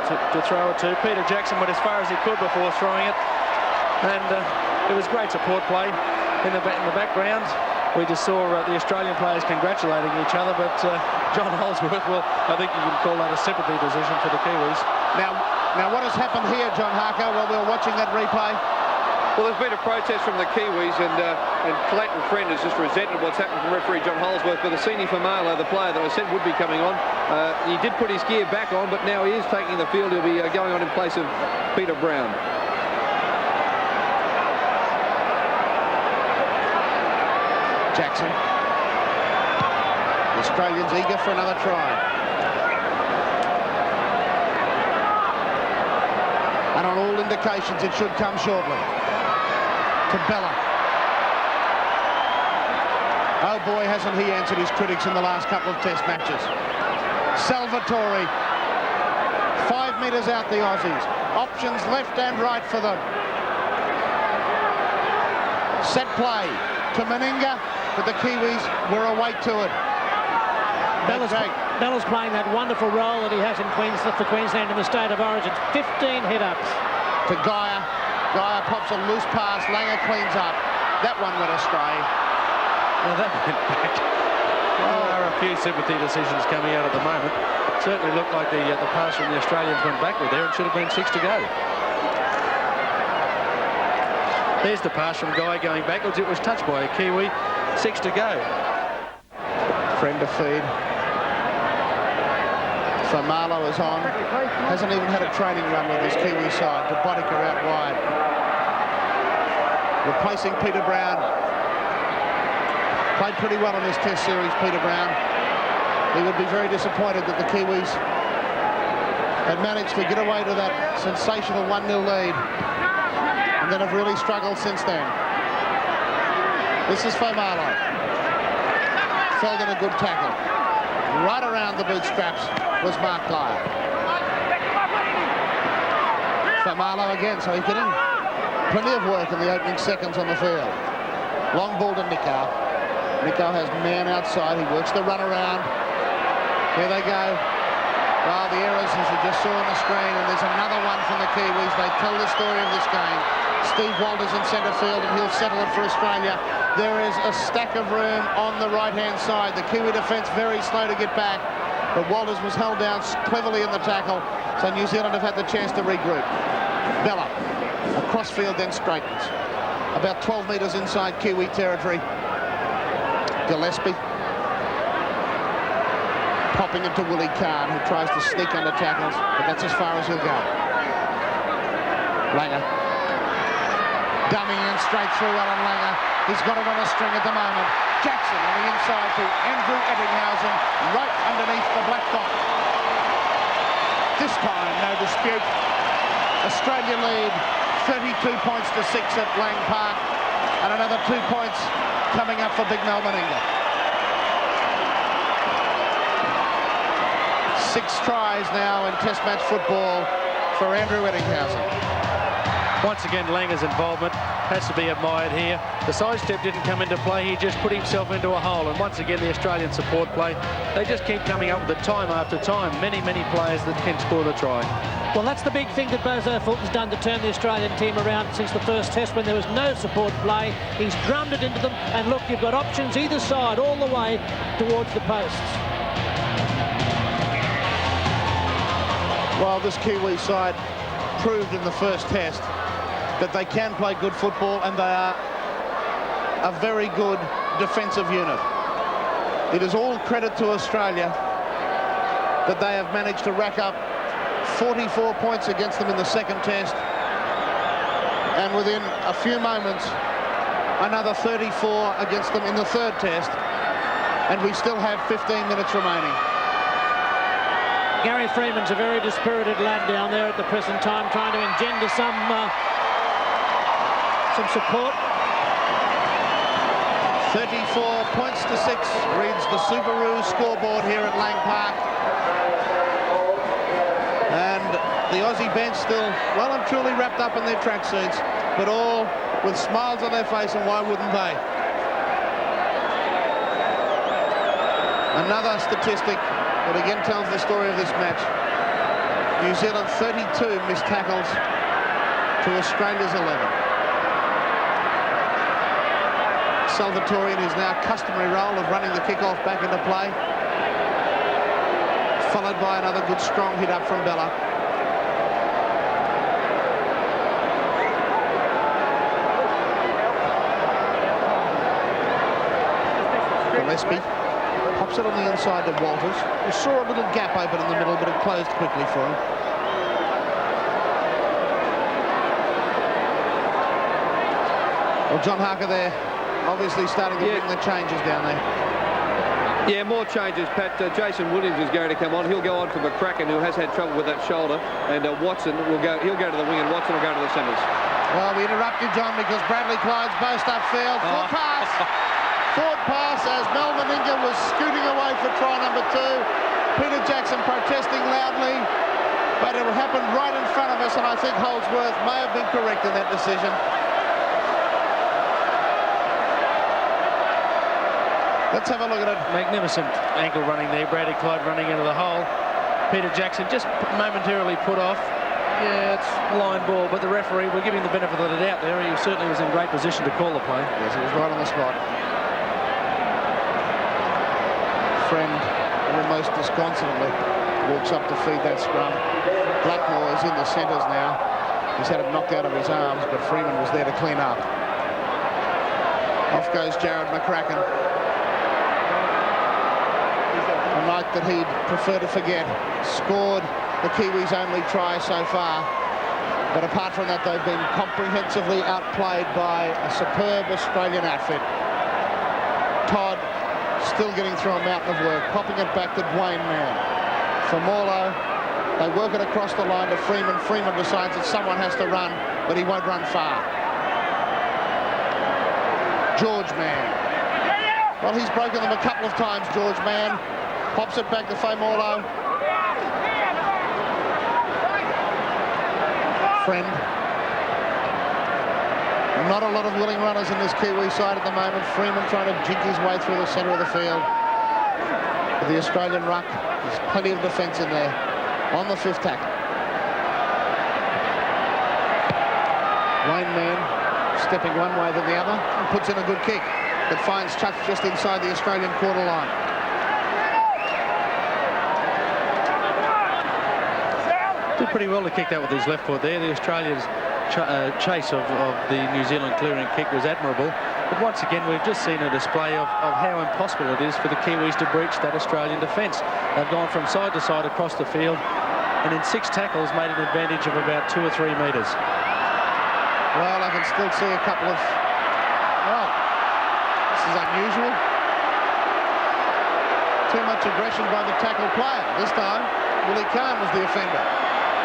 throw it to. Peter Jackson went as far as he could before throwing it. And it was great support play in the background. We just saw the Australian players congratulating each other, but John Holdsworth, well, I think you can call that a sympathy decision for the Kiwis. Now what has happened here, John Harker, while we were watching that replay? Well, there's been a protest from the Kiwis, and Clayton Friend has just resented what's happened from referee John Holdsworth. But Asini Famalo, the player that I said would be coming on, he did put his gear back on, but now he is taking the field. He'll be going on in place of Peter Brown. Jackson. The Australians eager for another try. And on all indications, it should come shortly. To Bella. Oh boy, hasn't he answered his critics in the last couple of test matches. Salvatore. 5 metres out, the Aussies. Options left and right for them. Set play to Meninga, but the Kiwis were awake to it. Bella's playing that wonderful role that he has in Queensland, for Queensland in the state of origin. 15 hit-ups. To Gaia. Gaia pops a loose pass. Langer cleans up. That one went astray. Well, that went back. Well, there are a few sympathy decisions coming out at the moment. It certainly looked like the pass from the Australians went backward there. It should have been 6 to go. There's the pass from Guy going backwards. It was touched by a Kiwi. 6 to go. Friend to feed. So Marlowe is on. Hasn't even had a training run with his Kiwi side. Botica out wide. Replacing Peter Brown. Played pretty well in this test series, Peter Brown. He would be very disappointed that the Kiwis had managed to get away to that sensational 1-0 lead and then have really struggled since then. This is Famalo. Felled in a good tackle. Right around the bootstraps was Mark Dyer. Famalo again, so he's getting plenty of work in the opening seconds on the field. Long ball to Nico. Nico has man outside. He works the run around. Here they go. Well, the errors, as you just saw on the screen, and there's another one from the Kiwis. They tell the story of this game. Steve Walters in centre field, and he'll settle it for Australia. There is a stack of room on the right-hand side. The Kiwi defence very slow to get back, but Walters was held down cleverly in the tackle, so New Zealand have had the chance to regroup. Bella, across field, then straightens. About 12 metres inside Kiwi territory. Gillespie. Popping into Willie Kahn, who tries to sneak under tackles, but that's as far as he'll go. Langer. Dumming in straight through Alan Langer. He's got it on a string at the moment. Jackson on the inside to Andrew Ebbinghausen, right underneath the black dot. This time, no dispute. Australia lead 32 points to 6 at Lang Park, and another 2 points coming up for Big Mel Meninga. 6 tries now in Test match football for Andrew Ebbinghausen. Once again, Langer's involvement has to be admired here. The sidestep didn't come into play. He just put himself into a hole. And once again, the Australian support play, they just keep coming up with it time after time. Many, many players that can score the try. Well, that's the big thing that Bozo Fulton's done to turn the Australian team around since the first test when there was no support play. He's drummed it into them. And look, you've got options either side all the way towards the posts. Well, this Kiwi side proved in the first test that they can play good football, and they are a very good defensive unit. It is all credit to Australia that they have managed to rack up 44 points against them in the second test, and within a few moments another 34 against them in the third test, and we still have 15 minutes remaining. Gary Freeman's a very dispirited lad down there at the present time, trying to engender some support. 34 points to 6 reads the Subaru scoreboard here at Lang Park. And the Aussie bench still well and truly wrapped up in their tracksuits, but all with smiles on their face, and why wouldn't they? Another statistic that again tells the story of this match. New Zealand 32 missed tackles to Australia's 11. Salvatore in his now customary role of running the kick-off back into play. Followed by another good strong hit up from Bella. Gillespie pops it on the inside to Walters, who saw a little gap open in the middle, but it closed quickly for him. Well, John Harker there, obviously starting to bring the changes down there. Yeah, more changes, Pat. Jason Williams is going to come on. He'll go on for McCracken, who has had trouble with that shoulder, and Watson will go. He'll go to the wing, and Watson will go to the centres. Well, we interrupted, John, because Bradley Clyde's boast upfield. Forward pass. Forward pass as Mel Meninga was scooting away for try number 2. Peter Jackson protesting loudly, but it happened right in front of us, and I think Holdsworth may have been correct in that decision. Let's have a look at it. Magnificent ankle running there. Bradley Clyde running into the hole. Peter Jackson just momentarily put off. Yeah, it's line ball, but the referee will give him the benefit of the doubt there. He certainly was in great position to call the play. Yes, he was right on the spot. Friend almost disconsolately walks up to feed that scrum. Blackmore is in the centres now. He's had it knocked out of his arms, but Freeman was there to clean up. Off goes Jared McCracken. A night that he'd prefer to forget. Scored the Kiwis' only try so far. But apart from that, they've been comprehensively outplayed by a superb Australian outfit. Todd still getting through a mountain of work, popping it back to Dwayne Mann. For Morlow, they work it across the line to Freeman. Freeman decides that someone has to run, but he won't run far. George Mann. Well, he's broken them a couple of times, George Mann. Pops it back to Faye Morlow. Friend. Not a lot of willing runners in this Kiwi side at the moment. Freeman trying to jink his way through the centre of the field. With the Australian ruck, there's plenty of defence in there. On the 5th tackle. Wayne Mann stepping one way than the other and puts in a good kick that finds touch just inside the Australian quarter line. Did pretty well to kick that with his left foot there. The Australians' chase of the New Zealand clearing kick was admirable. But once again, we've just seen a display of how impossible it is for the Kiwis to breach that Australian defence. They've gone from side to side across the field, and in 6 tackles made an advantage of about 2 or 3 metres. Well, I can still see a couple of... Well, this is unusual. Too much aggression by the tackle player. This time, Willie Kahn was the offender.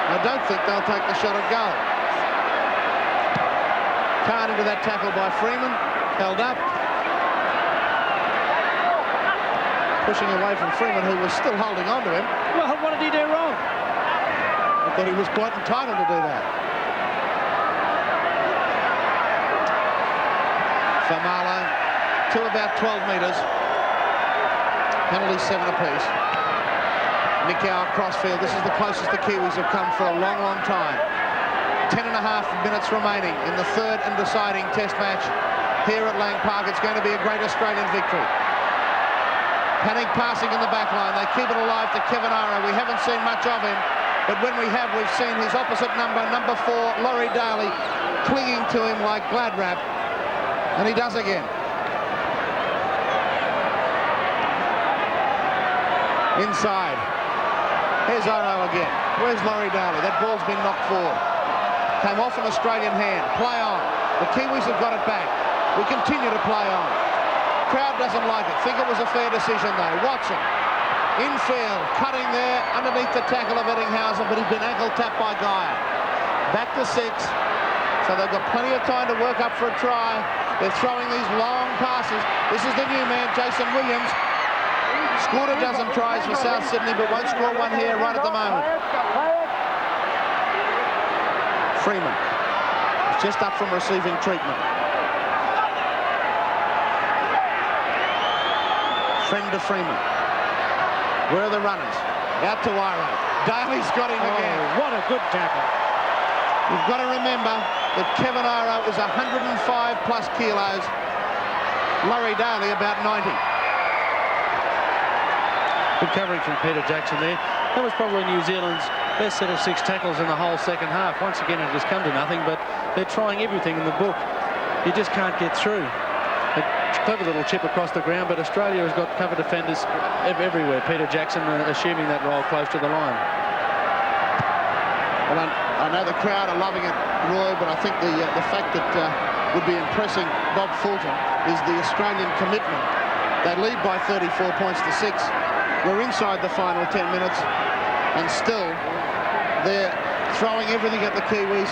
I don't think they'll take the shot at goal. Kahn into that tackle by Freeman. Held up. Pushing away from Freeman, who was still holding on to him. Well, what did he do wrong? I thought he was quite entitled to do that. For Marlow, to about 12 metres. Penalty 7 apiece. Nick Howe crossfield. This is the closest the Kiwis have come for a long, long time. 10.5 minutes remaining in the 3rd and deciding test match here at Lang Park. It's going to be a great Australian victory. Panic passing in the back line. They keep it alive to Kevin Iro. We haven't seen much of him, but when we have, we've seen his opposite number 4, Laurie Daly, clinging to him like glad wrap. And he does again. Inside. Here's Iro again. Where's Laurie Daly? That ball's been knocked forward. Came off an Australian hand. Play on. The Kiwis have got it back. We continue to play on. Crowd doesn't like it. Think it was a fair decision though. Watson. Infield. Cutting there underneath the tackle of Eddinghausen, but he'd been ankle tapped by Geyer. Back to 6. So they've got plenty of time to work up for a try. They're throwing these long passes. This is the new man, Jason Williams. Scored a dozen tries for South Sydney, but won't score one here right at the moment. Freeman is just up from receiving treatment. Friend to Freeman. Where are the runners? Out to Iro. Daly's got him again. What a good tackle. You've got to remember that Kevin Iro is 105 plus kilos. Laurie Daly about 90. Good coverage from Peter Jackson there. That was probably New Zealand's best set of 6 tackles in the whole second half. Once again, it has come to nothing, but they're trying everything in the book. You just can't get through. A clever little chip across the ground, but Australia has got cover defenders everywhere. Peter Jackson assuming that role close to the line. Well, I know the crowd are loving it, Roy, but I think the fact that would be impressing Bob Fulton is the Australian commitment. They lead by 34 points to 6. We're inside the final 10 minutes, and still they're throwing everything at the Kiwis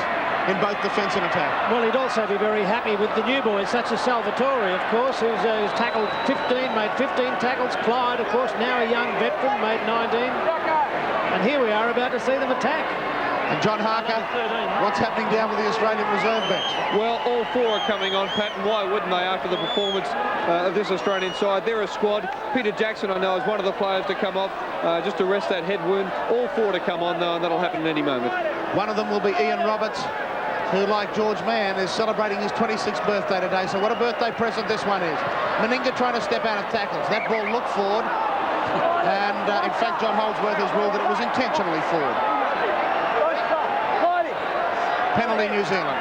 in both defence and attack. Well, he'd also be very happy with the new boys, such as Salvatore, of course, who's tackled 15, made 15 tackles. Clyde, of course, now a young veteran, made 19. And here we are about to see them attack. And John Harker, what's happening down with the Australian reserve bench? Well, all 4 are coming on, Pat, and why wouldn't they after the performance of this Australian side? They're a squad. Peter Jackson, I know, is one of the players to come off just to rest that head wound. All 4 to come on, though, and that'll happen at any moment. One of them will be Ian Roberts, who, like George Mann, is celebrating his 26th birthday today. So what a birthday present this one is. Meninga trying to step out of tackles. That ball looked forward. And, in fact, John Holdsworth has ruled that it was intentionally forward. Penalty, New Zealand.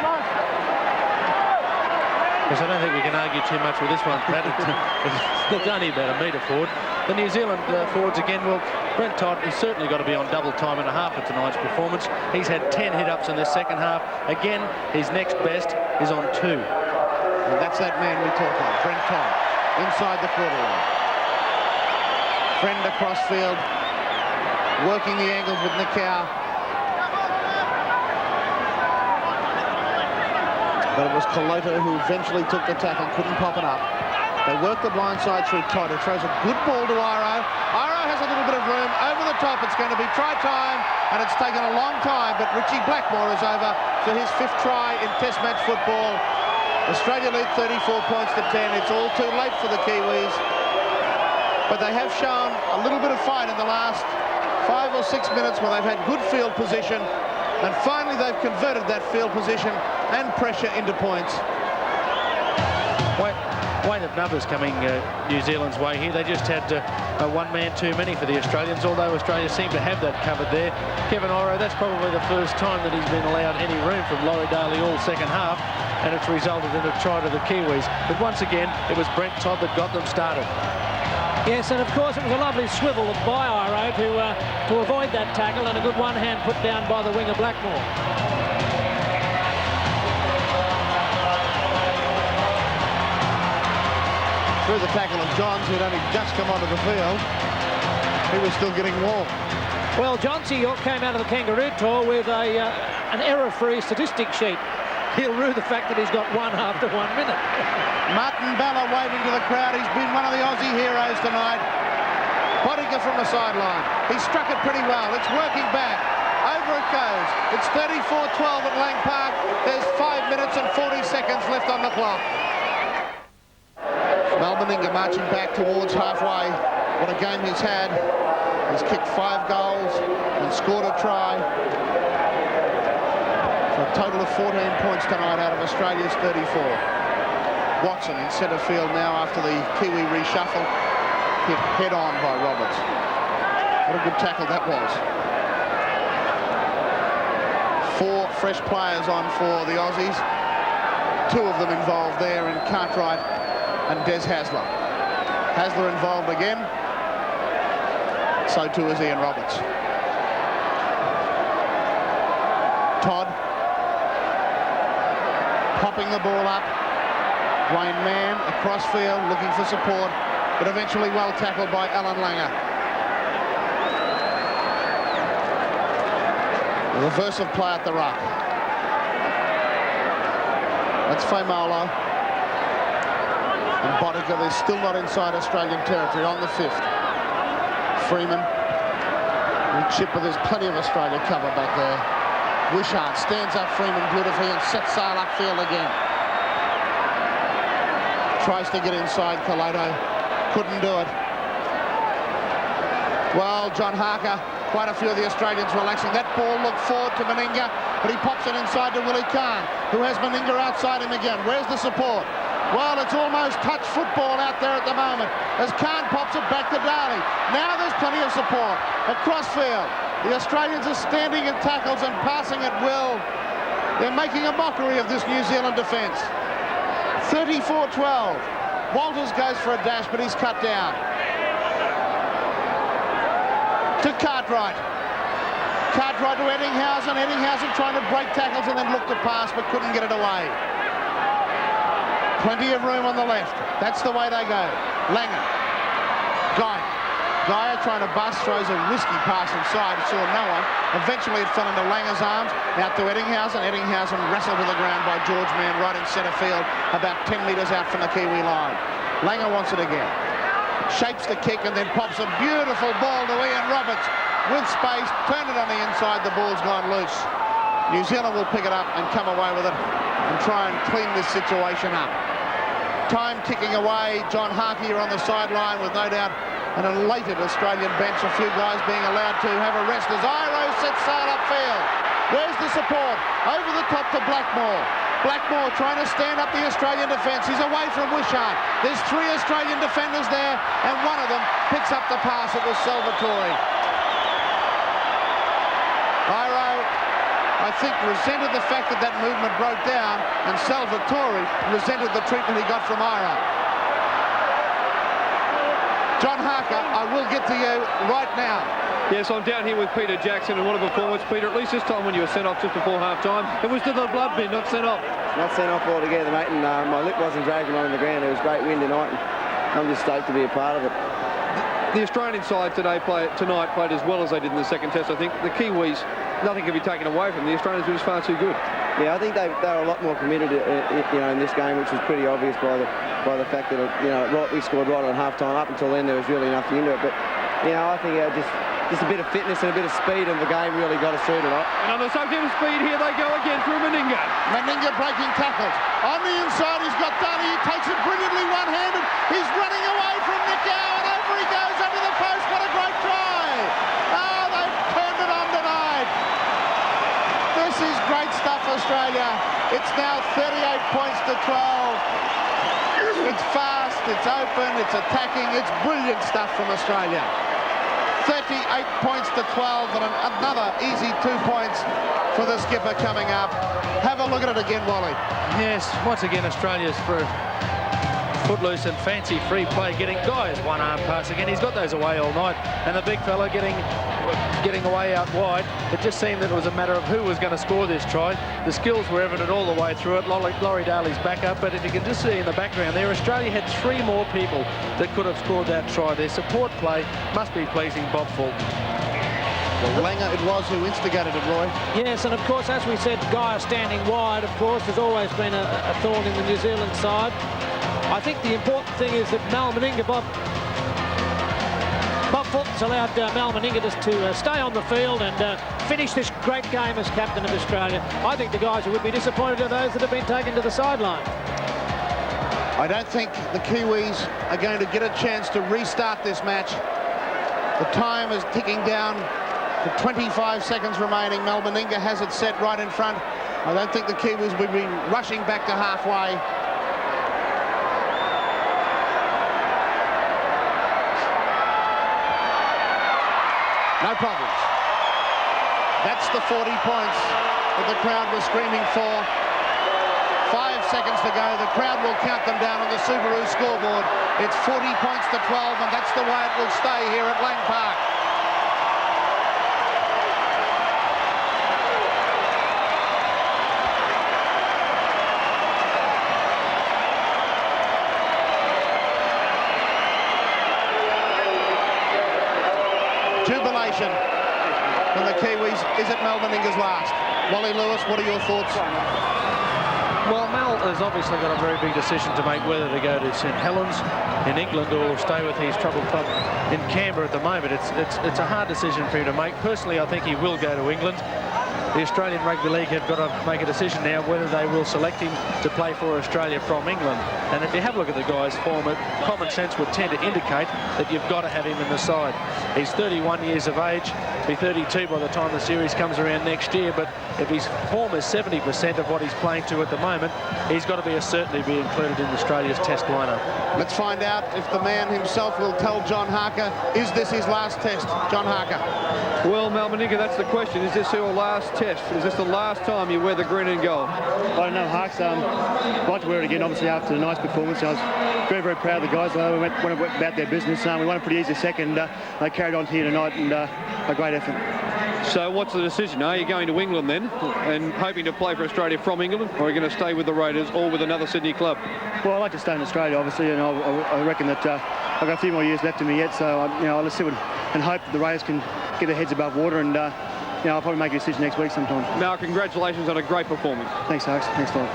Because I don't think we can argue too much with this one, Pat. It's only about a metre forward. The New Zealand forwards again, well, Brent Todd has certainly got to be on double time and a half for tonight's performance. He's had 10 hit-ups in the second half. Again, his next best is on 2. And that's that man we talk of, Brent Todd, inside the quarter line. Friend across field, working the angles with Nikau. But it was Colota who eventually took the tackle, couldn't pop it up. They work the blind side through Todd, who throws a good ball to Iro. Iro has a little bit of room over the top. It's going to be try time, and it's taken a long time, but Richie Blackmore is over for his 5th try in Test match football. Australia lead 34 points to 10. It's all too late for the Kiwis, but they have shown a little bit of fight in the last 5 or 6 minutes where they've had good field position, and finally they've converted that field position and pressure into points. Weight of numbers coming New Zealand's way here. They just had a 1 man too many for the Australians, although Australia seem to have that covered there. Kevin Iro, that's probably the first time that he's been allowed any room from Laurie Daly all second half, and it's resulted in a try to the Kiwis. But once again, it was Brent Todd that got them started. Yes, and of course it was a lovely swivel by Iro to avoid that tackle, and a good one-hand put down by the winger Blackmore. Through the tackle of Johns, who'd only just come onto the field. He was still getting warm. Well, Johnsy came out of the Kangaroo Tour with an error-free statistic sheet. He'll rue the fact that he's got 1 after 1 minute. Martin Bella waving to the crowd. He's been one of the Aussie heroes tonight. Bodiger from the sideline. He struck it pretty well. It's working back. Over it goes. It's 34-12 at Lang Park. There's 5 minutes and 40 seconds left on the clock. Meninga marching back towards halfway. What a game he's had. He's kicked 5 goals and scored a try. For a total of 14 points tonight out of Australia's 34. Watson in centre field now after the Kiwi reshuffle. Hit head on by Roberts. What a good tackle that was. 4 fresh players on for the Aussies. 2 of them involved there in Cartwright and Des Hasler. Hasler involved again. So too is Ian Roberts. Todd popping the ball up. Wayne Mann across field looking for support, but eventually well tackled by Alan Langer. The reverse of play at the ruck. That's Faimolo. And Bodiger, they're still not inside Australian territory on the 5th. Freeman will chip, but there's plenty of Australia cover back there. Wishart stands up Freeman beautifully and sets sail upfield again. Tries to get inside Colota, couldn't do it. Well, John Harker, quite a few of the Australians relaxing. That ball looked forward to Meninga, but he pops it inside to Willie Kahn, who has Meninga outside him again. Where's the support? Well, it's almost touch football out there at the moment as Khan pops it back to Daly. Now there's plenty of support. Across field, the Australians are standing in tackles and passing at will. They're making a mockery of this New Zealand defence. 34-12. Walters goes for a dash, but he's cut down. To Cartwright. Cartwright to Eddinghausen. Eddinghausen trying to break tackles and then look to pass, but couldn't get it away. Plenty of room on the left. That's the way they go. Langer. Geyer trying to bust, throws a risky pass inside, saw no one. Eventually it fell into Langer's arms. Out to Eddinghausen. Eddinghausen wrestled to the ground by George Mann right in centre field, about 10 metres out from the Kiwi line. Langer wants it again. Shapes the kick and then pops a beautiful ball to Ian Roberts with space. Turn it on the inside. The ball's gone loose. New Zealand will pick it up and come away with it and try and clean this situation up. Time ticking away. John Harkey on the sideline with no doubt an elated Australian bench. A few guys being allowed to have a rest as Iro sets sail upfield. Where's the support? Over the top to Blackmore. Blackmore trying to stand up the Australian defence. He's away from Wishart. There's 3 Australian defenders there and one of them picks up the pass. It was Salvatore. Iro, I think, resented the fact that that movement broke down, and Salvatore resented the treatment he got from Iro. John Harker, I will get to you right now. Yes, I'm down here with Peter Jackson, and what a performance, Peter. At least this time when you were sent off just before half-time, it was to the blood bin, not sent off. Not sent off altogether, mate, and my lip wasn't dragging on the ground. It was great wind tonight, and I'm just stoked to be a part of it. The Australian side tonight played as well as they did in the second test. I think the Kiwis, nothing can be taken away from them. The Australians were just far too good. Yeah, I think they were a lot more committed, in this game, which was pretty obvious by the fact that we scored right on half-time. Up until then, there was really nothing into it. But I think just a bit of fitness and a bit of speed, and the game really got us through tonight. And on the subject of speed, here they go again through Meninga. Meninga breaking tackles. On the inside, he's got Daly. He takes it brilliantly one-handed. He's running away from Nicow, and over he goes under the post. What a great try. Oh, they've turned it on tonight. This is great stuff, Australia. It's now 38 points to 12. It's fast, it's open, it's attacking. It's brilliant stuff from Australia. 38 points to 12 and another easy 2 points for the skipper coming up. Have a look at it again, Wally. Yes, once again Australia's for footloose and fancy free play, getting guys one-arm pass again. He's got those away all night, and the big fella getting away out wide. It just seemed that it was a matter of who was going to score this try. The skills were evident all the way through it. Laurie Daly's back up, but if you can just see in the background there, Australia had 3 more people that could have scored that try. Their support play must be pleasing Bob Fulton. Well, Langer it was who instigated it, Roy. Yes, and of course, as we said, Geyer standing wide, of course, has always been a thorn in the New Zealand side. I think the important thing is that Mal Meninga, Bob Fulton's allowed Mal Meninga just to stay on the field and finish this great game as captain of Australia. I think the guys who would be disappointed are those that have been taken to the sideline. I don't think the Kiwis are going to get a chance to restart this match. The time is ticking down to 25 seconds remaining. Mal Meninga has it set right in front. I don't think the Kiwis will be rushing back to halfway. No problems. That's the 40 points that the crowd was screaming for. 5 seconds to go. The crowd will count them down on the Subaru scoreboard. It's 40 points to 12, and that's the way it will stay here at Lang Park. Jubilation from the Kiwis. Is it Mal Meninga's last? Wally Lewis, what are your thoughts? Well, Mal has obviously got a very big decision to make, whether to go to St Helens in England or stay with his troubled club in Canberra at the moment. It's a hard decision for him to make. Personally, I think he will go to England. the Australian Rugby League have got to make a decision now whether they will select him to play for Australia from England. And if you have a look at the guy's form, common sense would tend to indicate that you've got to have him in the side. He's 31 years of age, be 32 by the time the series comes around next year, but if his form is 70% of what he's playing to at the moment, he's got to be a certainty be included in Australia's test lineup. Let's find out if the man himself will tell John Harker, is this his last test? John Harker. Well, Malmaninga, that's the question. Is this your last test? Is this the last time you wear the green and gold? I don't know, Harks. I'd like to wear it again, obviously, after the nice performance. I was very, very proud of the guys. They went about their business. We won a pretty easy second. They carried on here tonight, and a great effort. So what's the decision? Are you going to England then and hoping to play for Australia from England, or are you going to stay with the Raiders or with another Sydney club? Well, I'd like to stay in Australia, obviously, and I reckon that I've got a few more years left in me yet, so let's see and hope that the Raiders can get their heads above water, and I'll probably make a decision next week sometime. Mal, congratulations on a great performance. Thanks, Harks. Thanks, Tom.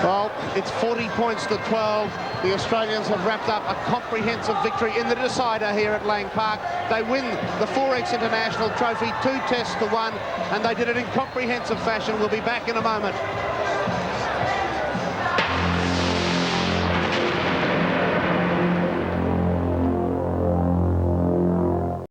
Well, it's 40 points to 12. The Australians have wrapped up a comprehensive victory in the decider here at Lang Park. They win the 4X International Trophy, 2 tests to 1, and they did it in comprehensive fashion. We'll be back in a moment.